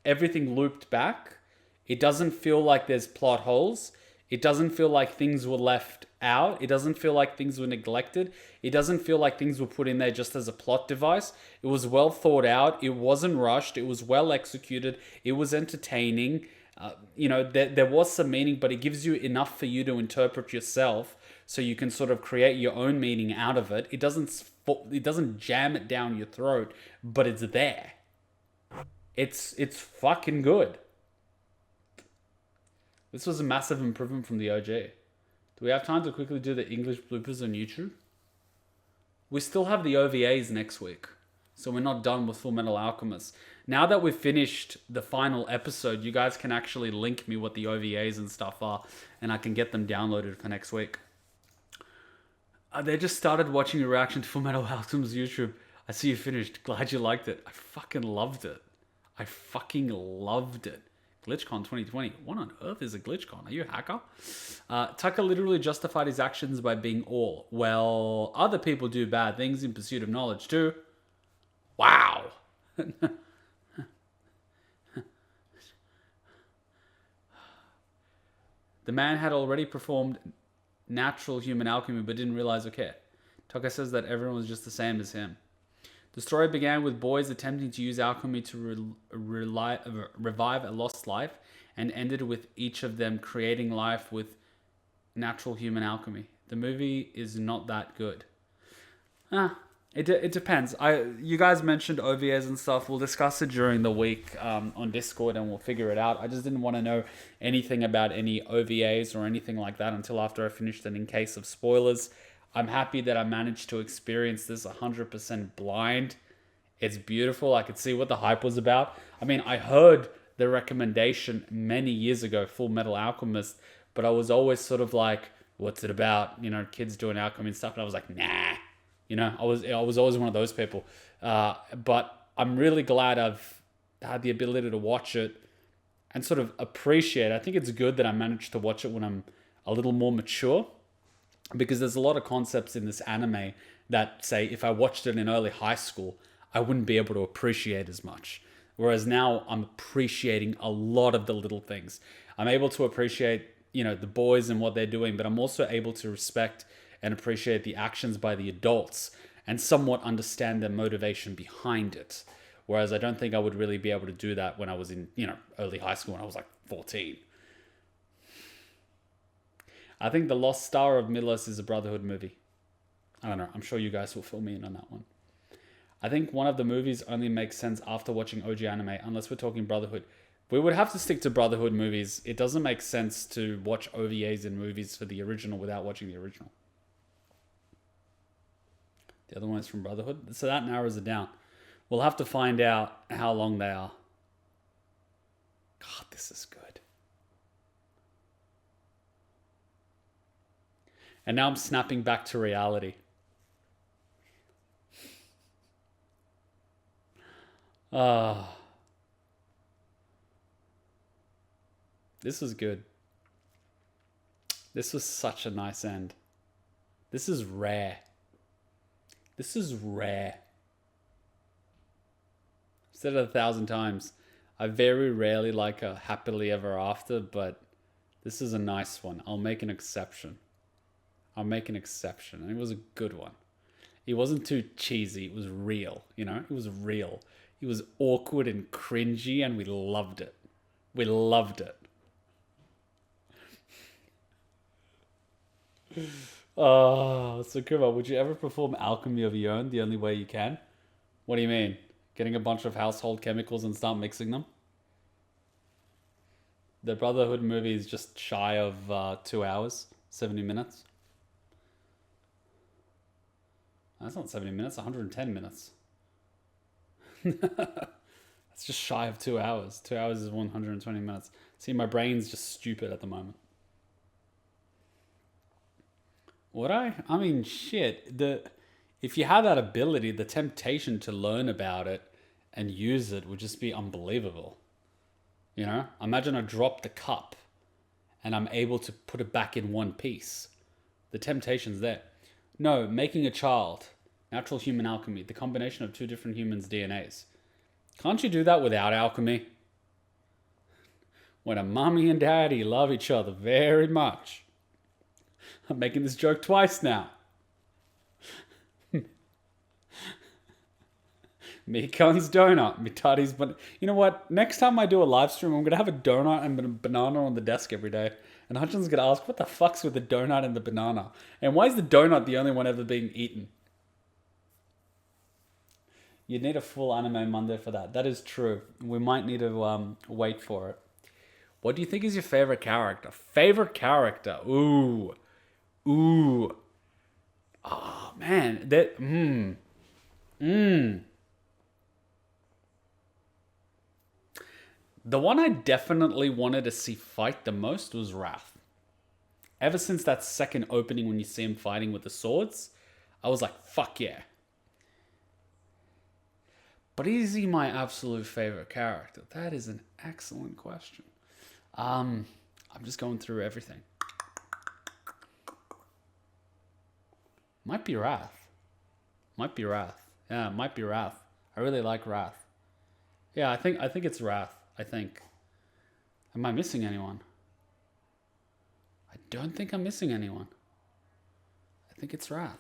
everything looped back. It doesn't feel like there's plot holes. It doesn't feel like things were left out. It doesn't feel like things were neglected. It doesn't feel like things were put in there just as a plot device. It was well thought out. It wasn't rushed. It was well executed. It was entertaining. There was some meaning, but it gives you enough for you to interpret yourself so you can sort of create your own meaning out of it. It doesn't jam it down your throat, but it's there. It's fucking good. This was a massive improvement from the OG. Do we have time to quickly do the English bloopers on YouTube? We still have the OVAs next week, so we're not done with Fullmetal Alchemist. Now that we've finished the final episode, you guys can actually link me what the OVAs and stuff are, and I can get them downloaded for next week. They just started watching your reaction to Fullmetal Alchemist YouTube. I see you finished. Glad you liked it. I fucking loved it. GlitchCon 2020. What on earth is a GlitchCon? Are you a hacker? Tucker literally justified his actions by being all. Well, other people do bad things in pursuit of knowledge too. Wow. The man had already performed natural human alchemy but didn't realize or care. Tucker says that everyone was just the same as him. The story began with boys attempting to use alchemy to revive a lost life and ended with each of them creating life with natural human alchemy. The movie is not that good. It depends. You guys mentioned OVAs and stuff. We'll discuss it during the week on Discord and we'll figure it out. I just didn't want to know anything about any OVAs or anything like that until after I finished it in case of spoilers. I'm happy that I managed to experience this 100% blind. It's beautiful. I could see what the hype was about. I mean, I heard the recommendation many years ago, Fullmetal Alchemist, but I was always sort of like, what's it about? You know, kids doing alchemy and stuff. And I was like, nah. You know, I was always one of those people. But I'm really glad I've had the ability to watch it and sort of appreciate it. I think it's good that I managed to watch it when I'm a little more mature, because there's a lot of concepts in this anime that, say, if I watched it in early high school, I wouldn't be able to appreciate as much. Whereas now I'm appreciating a lot of the little things. I'm able to appreciate, you know, the boys and what they're doing, but I'm also able to respect and appreciate the actions by the adults and somewhat understand their motivation behind it. Whereas I don't think I would really be able to do that when I was in, you know, early high school when I was like 14. I think The Lost Star of Milos is a Brotherhood movie. I don't know. I'm sure you guys will fill me in on that one. I think one of the movies only makes sense after watching OG anime, unless we're talking Brotherhood. We would have to stick to Brotherhood movies. It doesn't make sense to watch OVAs in movies for the original without watching the original. The other one is from Brotherhood. So that narrows it down. We'll have to find out how long they are. God, this is good. And now I'm snapping back to reality. This was good. This was such a nice end. This is rare. This is rare. I've said it 1,000 times. I very rarely like a happily ever after, but this is a nice one. I'll make an exception. I'll make an exception. And it was a good one. It wasn't too cheesy. It was real, you know? It was real. It was awkward and cringy, and we loved it. We loved it. Oh, so Kuma, would you ever perform alchemy of your own the only way you can? What do you mean? Getting a bunch of household chemicals and start mixing them? The Brotherhood movie is just shy of 2 hours, 70 minutes. That's not 70 minutes, 110 minutes. That's just shy of 2 hours. 2 hours is 120 minutes. See, my brain's just stupid at the moment. Would I? I mean, shit. If you had that ability, the temptation to learn about it and use it would just be unbelievable. You know? Imagine I drop the cup and I'm able to put it back in one piece. The temptation's there. No, making a child. Natural human alchemy. The combination of two different humans' DNAs. Can't you do that without alchemy? When a mommy and daddy love each other very much. I'm making this joke twice now. Me comes donut, me tutties, but you know what? Next time I do a live stream, I'm gonna have a donut and a banana on the desk every day. And Hutchin's gonna ask, what the fuck's with the donut and the banana? And why is the donut the only one ever being eaten? You'd need a full anime Monday for that. That is true. We might need to wait for it. What do you think is your favorite character? Favorite character? Ooh. Ooh. Oh, man. The one I definitely wanted to see fight the most was Wrath. Ever since that second opening when you see him fighting with the swords, I was like, fuck yeah. But is he my absolute favorite character? That is an excellent question. I'm just going through everything. Might be Wrath. Might be Wrath. Yeah, might be Wrath. I really like Wrath. Yeah, I think it's Wrath. I think. Am I missing anyone? I don't think I'm missing anyone. I think it's Wrath.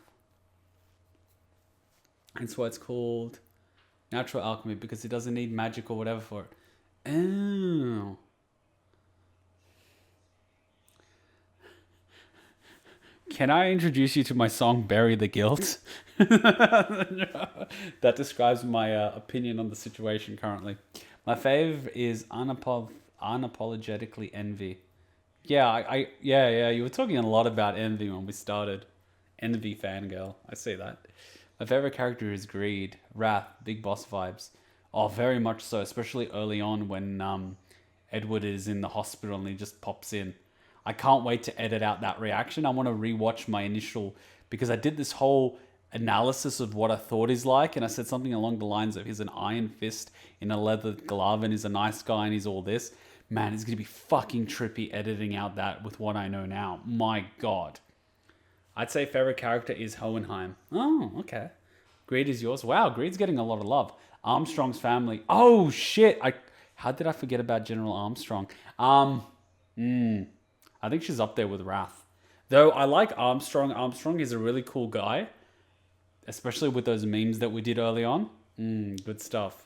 That's why it's called Natural Alchemy, because it doesn't need magic or whatever for it. Oh. Can I introduce you to my song "Bury the Guilt"? That describes my opinion on the situation currently. My fave is unapologetically envy. Yeah, yeah. You were talking a lot about envy when we started. Envy fangirl. I see that. My favorite character is greed, wrath, big boss vibes. Oh, very much so, especially early on when Edward is in the hospital and he just pops in. I can't wait to edit out that reaction. I want to rewatch my initial, because I did this whole analysis of what I thought he's like, and I said something along the lines of he's an iron fist in a leather glove and he's a nice guy and he's all this. Man, it's going to be fucking trippy editing out that with what I know now. My God. I'd say favorite character is Hohenheim. Oh, okay. Greed is yours. Wow, Greed's getting a lot of love. Armstrong's family. Oh, shit. How did I forget about General Armstrong? I think she's up there with Wrath. Though I like Armstrong. Armstrong is a really cool guy. Especially with those memes that we did early on. Good stuff.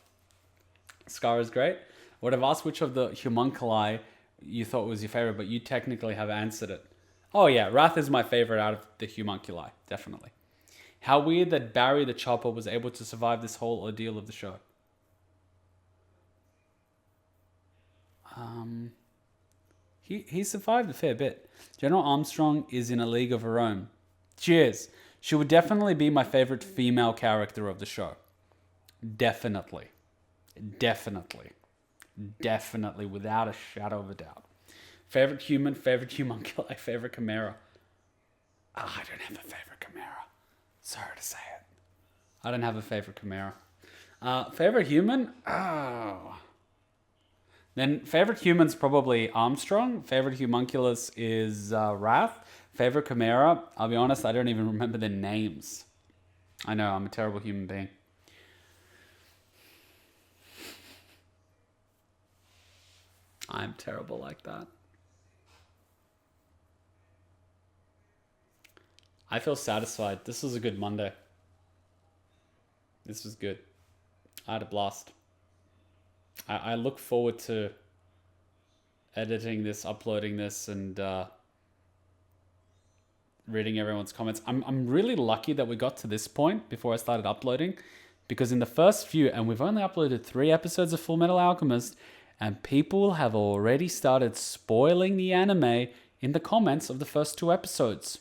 Scar is great. Would have asked which of the homunculi you thought was your favorite, but you technically have answered it. Oh yeah, Wrath is my favorite out of the homunculi. Definitely. How weird that Barry the Chopper was able to survive this whole ordeal of the show. He survived a fair bit. General Armstrong is in a league of her own. Cheers. She would definitely be my favorite female character of the show. Definitely. Definitely. Definitely, without a shadow of a doubt. Favorite human, favorite homunculi, favorite Chimera. I don't have a favorite Chimera. Sorry to say it. I don't have a favorite Chimera. Favorite human? Oh. Then favorite human's probably Armstrong. Favorite homunculus is Wrath. Favorite Chimera, I'll be honest, I don't even remember their names. I know, I'm a terrible human being. I'm terrible like that. I feel satisfied. This was a good Monday. This was good. I had a blast. I look forward to editing this, uploading this, and reading everyone's comments. I'm really lucky that we got to this point before I started uploading, because in the first few, and we've only uploaded 3 episodes of Fullmetal Alchemist, and people have already started spoiling the anime in the comments of the first 2 episodes.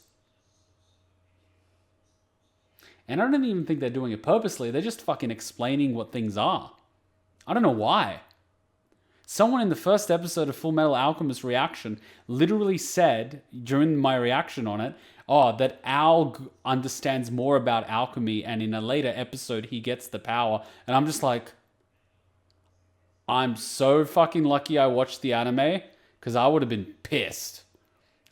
And I don't even think they're doing it purposely. They're just fucking explaining what things are. I don't know why. Someone in the first episode of Fullmetal Alchemist Reaction literally said, during my reaction on it, that Al understands more about alchemy, and in a later episode he gets the power. And I'm just like, I'm so fucking lucky I watched the anime, because I would have been pissed.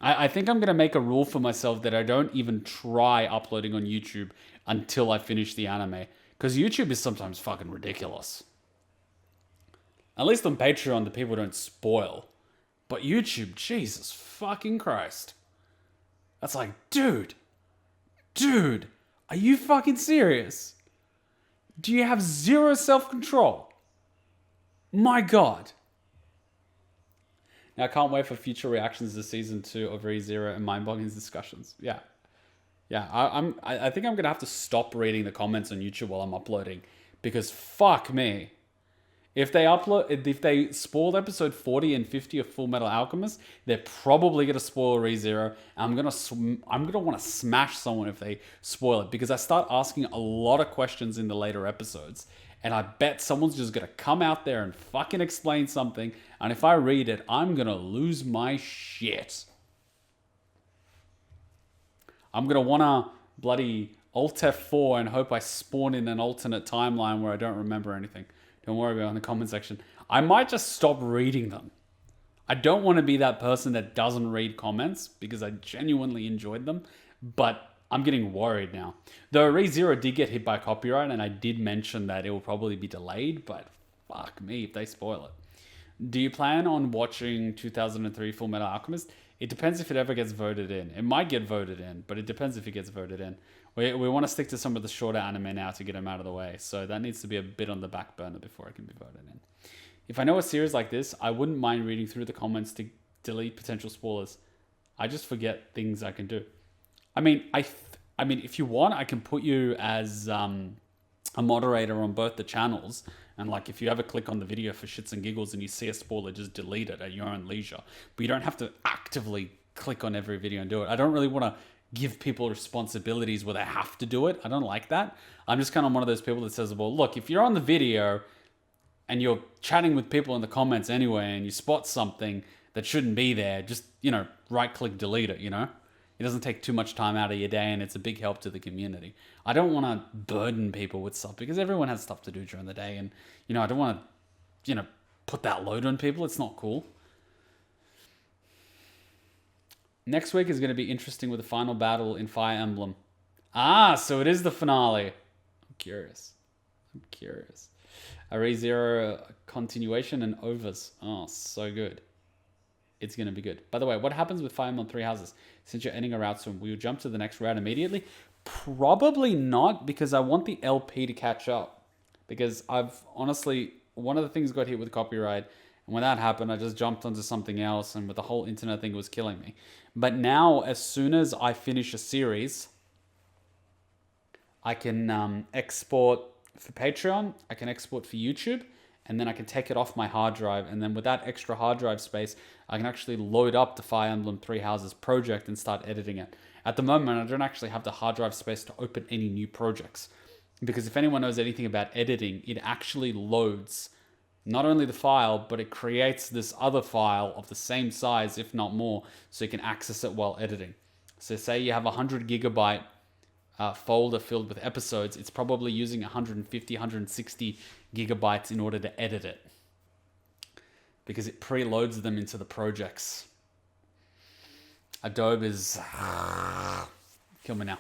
I think I'm going to make a rule for myself that I don't even try uploading on YouTube until I finish the anime. Because YouTube is sometimes fucking ridiculous. At least on Patreon, the people don't spoil. But YouTube, Jesus fucking Christ. That's like, dude, are you fucking serious? Do you have zero self-control? My God. Now, I can't wait for future reactions to Season 2 of ReZero and Mindboggling discussions. Yeah. I think I'm going to have to stop reading the comments on YouTube while I'm uploading. Because fuck me. If they spoiled episode 40 and 50 of Fullmetal Alchemist, they're probably going to spoil ReZero. I'm going to want to smash someone if they spoil it, because I start asking a lot of questions in the later episodes. And I bet someone's just going to come out there and fucking explain something. And if I read it, I'm going to lose my shit. I'm going to want to bloody Alt F4 and hope I spawn in an alternate timeline where I don't remember anything. Don't worry about it in the comment section. I might just stop reading them. I don't want to be that person that doesn't read comments, because I genuinely enjoyed them. But I'm getting worried now. Though ReZero did get hit by copyright, and I did mention that it will probably be delayed, but fuck me if they spoil it. Do you plan on watching 2003 Fullmetal Alchemist? It depends if it ever gets voted in. It might get voted in, but it depends if it gets voted in. We want to stick to some of the shorter anime now to get them out of the way, so that needs to be a bit on the back burner before it can be voted in. If I know a series like this, I wouldn't mind reading through the comments to delete potential spoilers. I just forget things I can do. I mean, I mean, if you want, I can put you as a moderator on both the channels. And like, if you ever click on the video for shits and giggles and you see a spoiler, just delete it at your own leisure. But you don't have to actively click on every video and do it. I don't really want to give people responsibilities where they have to do it. I don't like that. I'm just kind of one of those people that says, well, look, if you're on the video and you're chatting with people in the comments anyway, and you spot something that shouldn't be there, just, you know, right click, delete it, you know? It doesn't take too much time out of your day, and it's a big help to the community. I don't want to burden people with stuff because everyone has stuff to do during the day, and, you know, I don't want to, you know, put that load on people. It's not cool. Next week is going to be interesting with the final battle in Fire Emblem. Ah, so it is the finale. I'm curious. A ReZero continuation and overs. Oh, so good. It's going to be good. By the way, what happens with Fire Emblem Three Houses? Since you're ending a route soon, will you jump to the next route immediately? Probably not, because I want the LP to catch up. Because I've honestly, one of the things got hit with copyright, and when that happened, I just jumped onto something else, and with the whole internet thing, it was killing me. But now, as soon as I finish a series, I can export for Patreon, I can export for YouTube, and then I can take it off my hard drive, and then with that extra hard drive space, I can actually load up the Fire Emblem Three Houses project and start editing it. At the moment, I don't actually have the hard drive space to open any new projects, because if anyone knows anything about editing, it actually loads not only the file, but it creates this other file of the same size, if not more, so you can access it while editing. So say you have a 100 gigabyte folder filled with episodes, it's probably using 150, 160 gigabytes in order to edit it, because it preloads them into the projects. Adobe is... kill me now.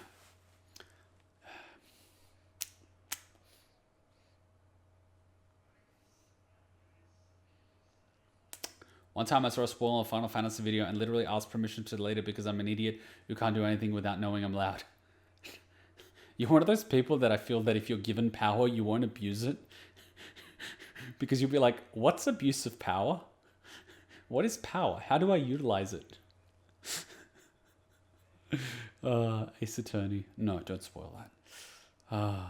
One time I saw a spoiler on a Final Fantasy video and literally asked permission to delete it because I'm an idiot who can't do anything without knowing I'm loud. You're one of those people that I feel that if you're given power, you won't abuse it. Because you'll be like, what's abuse of power? What is power? How do I utilize it? Ace Attorney. No, don't spoil that.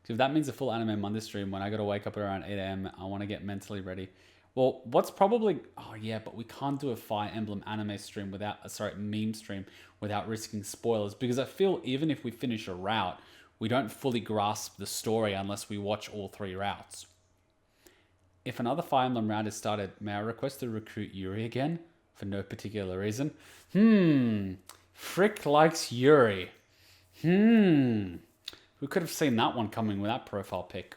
If that means a full Anime Monday stream, when I gotta wake up at around 8 AM, I want to get mentally ready. Well, what's probably... Oh, yeah, but we can't do a Fire Emblem anime stream without... Sorry, meme stream without risking spoilers. Because I feel even if we finish a route, we don't fully grasp the story unless we watch all 3 routes. If another Fire Emblem round is started, may I request to recruit Yuri again? For no particular reason. Frick likes Yuri. We could have seen that one coming with that profile pic.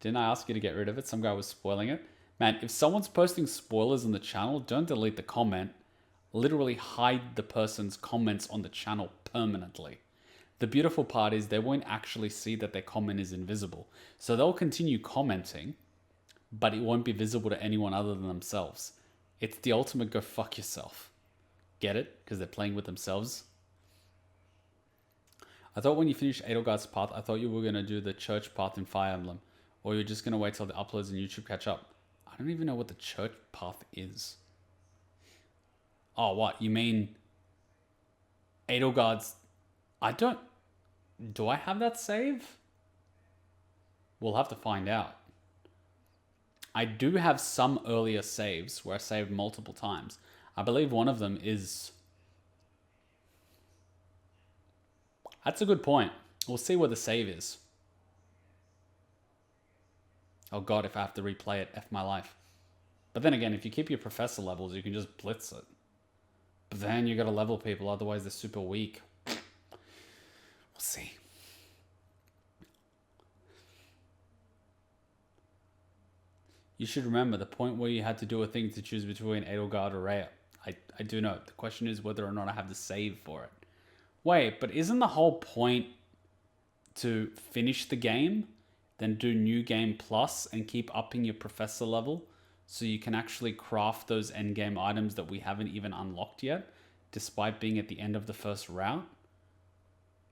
Didn't I ask you to get rid of it? Some guy was spoiling it. Man, if someone's posting spoilers on the channel, don't delete the comment. Literally hide the person's comments on the channel permanently. The beautiful part is they won't actually see that their comment is invisible. So they'll continue commenting, but it won't be visible to anyone other than themselves. It's the ultimate go fuck yourself. Get it? Because they're playing with themselves. I thought when you finished Edelgard's path, I thought you were going to do the church path in Fire Emblem. Or you're just going to wait till the uploads on YouTube catch up. I don't even know what the church path is. Oh, what? You mean Edelgard's... I don't... Do I have that save? We'll have to find out. I do have some earlier saves where I saved multiple times. I believe one of them is... That's a good point. We'll see where the save is. Oh god, if I have to replay it, F my life. But then again, if you keep your professor levels, you can just blitz it. But then you gotta level people, otherwise they're super weak. We'll see. You should remember the point where you had to do a thing to choose between Edelgard or Rhea. I do know. The question is whether or not I have the save for it. Wait, but isn't the whole point to finish the game, then do New Game Plus and keep upping your professor level so you can actually craft those endgame items that we haven't even unlocked yet, despite being at the end of the first route?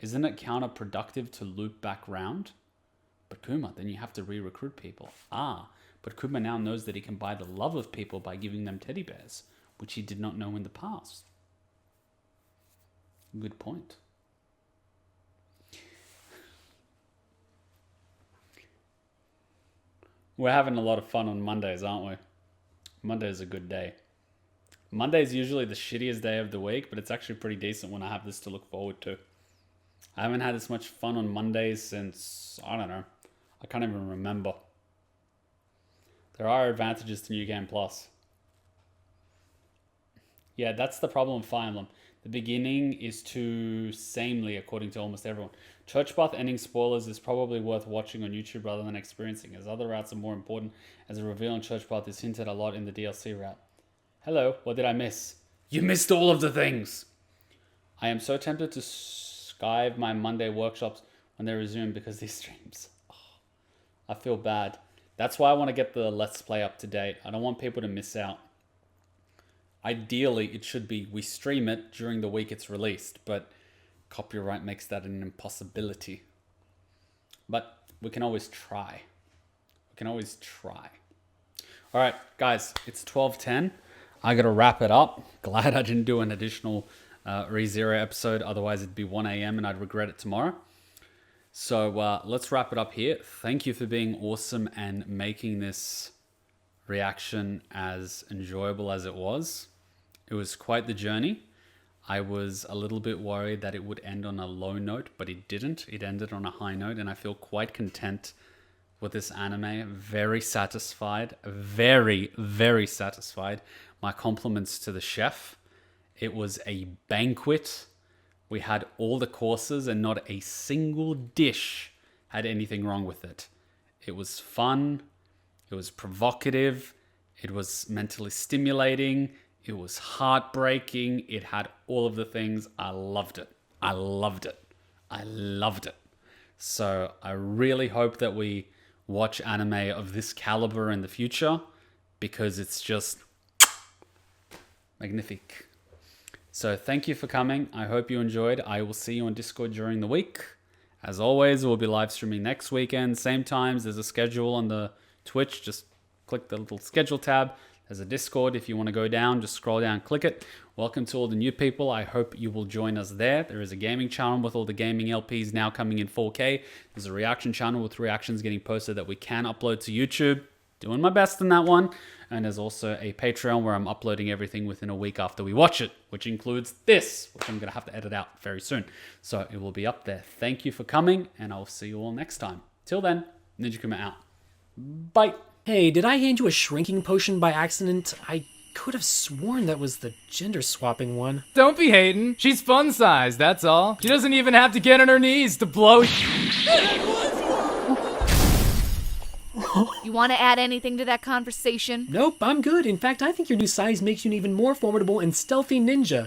Isn't it counterproductive to loop back round? But Kuma, then you have to re-recruit people. But Kuma now knows that he can buy the love of people by giving them teddy bears. which he did not know in the past. Good point. We're having a lot of fun on Mondays, aren't we? Monday is a good day. Monday is usually the shittiest day of the week, but it's actually pretty decent when I have this to look forward to. I haven't had this much fun on Mondays since, I don't know, I can't even remember. There are advantages to New Game Plus. Yeah, that's the problem with Fire Emblem. The beginning is too samely, according to almost everyone. Church Path ending spoilers is probably worth watching on YouTube rather than experiencing, as other routes are more important, as a reveal on Church Path is hinted a lot in the DLC route. Hello, what did I miss? You missed all of the things! I am so tempted to skive my Monday workshops when they resume because these streams. Oh, I feel bad. That's why I want to get the Let's Play up to date. I don't want people to miss out. Ideally, it should be we stream it during the week it's released, but copyright makes that an impossibility. But we can always try. We can always try. All right, guys, it's 12:10. I got to wrap it up. Glad I didn't do an additional ReZero episode. Otherwise, it'd be 1 a.m. and I'd regret it tomorrow. So let's wrap it up here. Thank you for being awesome and making this reaction as enjoyable as it was. It was quite the journey. I was a little bit worried that it would end on a low note, but it didn't. It ended on a high note, and I feel quite content with this anime. Very satisfied. Very, very satisfied. My compliments to the chef. It was a banquet. We had all the courses, and not a single dish had anything wrong with it. It was fun. It was provocative. It was mentally stimulating. It was heartbreaking. It had all of the things. I loved it. I loved it. I loved it. So I really hope that we watch anime of this caliber in the future, because it's just magnifique. So thank you for coming. I hope you enjoyed. I will see you on Discord during the week. As always, we'll be live streaming next weekend, same times. There's a schedule on the Twitch. Just click the little schedule tab. There's a Discord. If you want to go down, just scroll down, click it. Welcome to all the new people. I hope you will join us there. There is a gaming channel with all the gaming LPs now coming in 4K. There's a reaction channel with reactions getting posted that we can upload to YouTube. Doing my best in that one. And there's also a Patreon where I'm uploading everything within a week after we watch it, which includes this, which I'm going to have to edit out very soon. So it will be up there. Thank you for coming, and I'll see you all next time. Till then, Ninja Kuma out. Bye. Hey, did I hand you a shrinking potion by accident? I could have sworn that was the gender swapping one. Don't be hating. She's fun size, that's all. She doesn't even have to get on her knees to blow. You want to add anything to that conversation? Nope, I'm good. In fact, I think your new size makes you an even more formidable and stealthy ninja.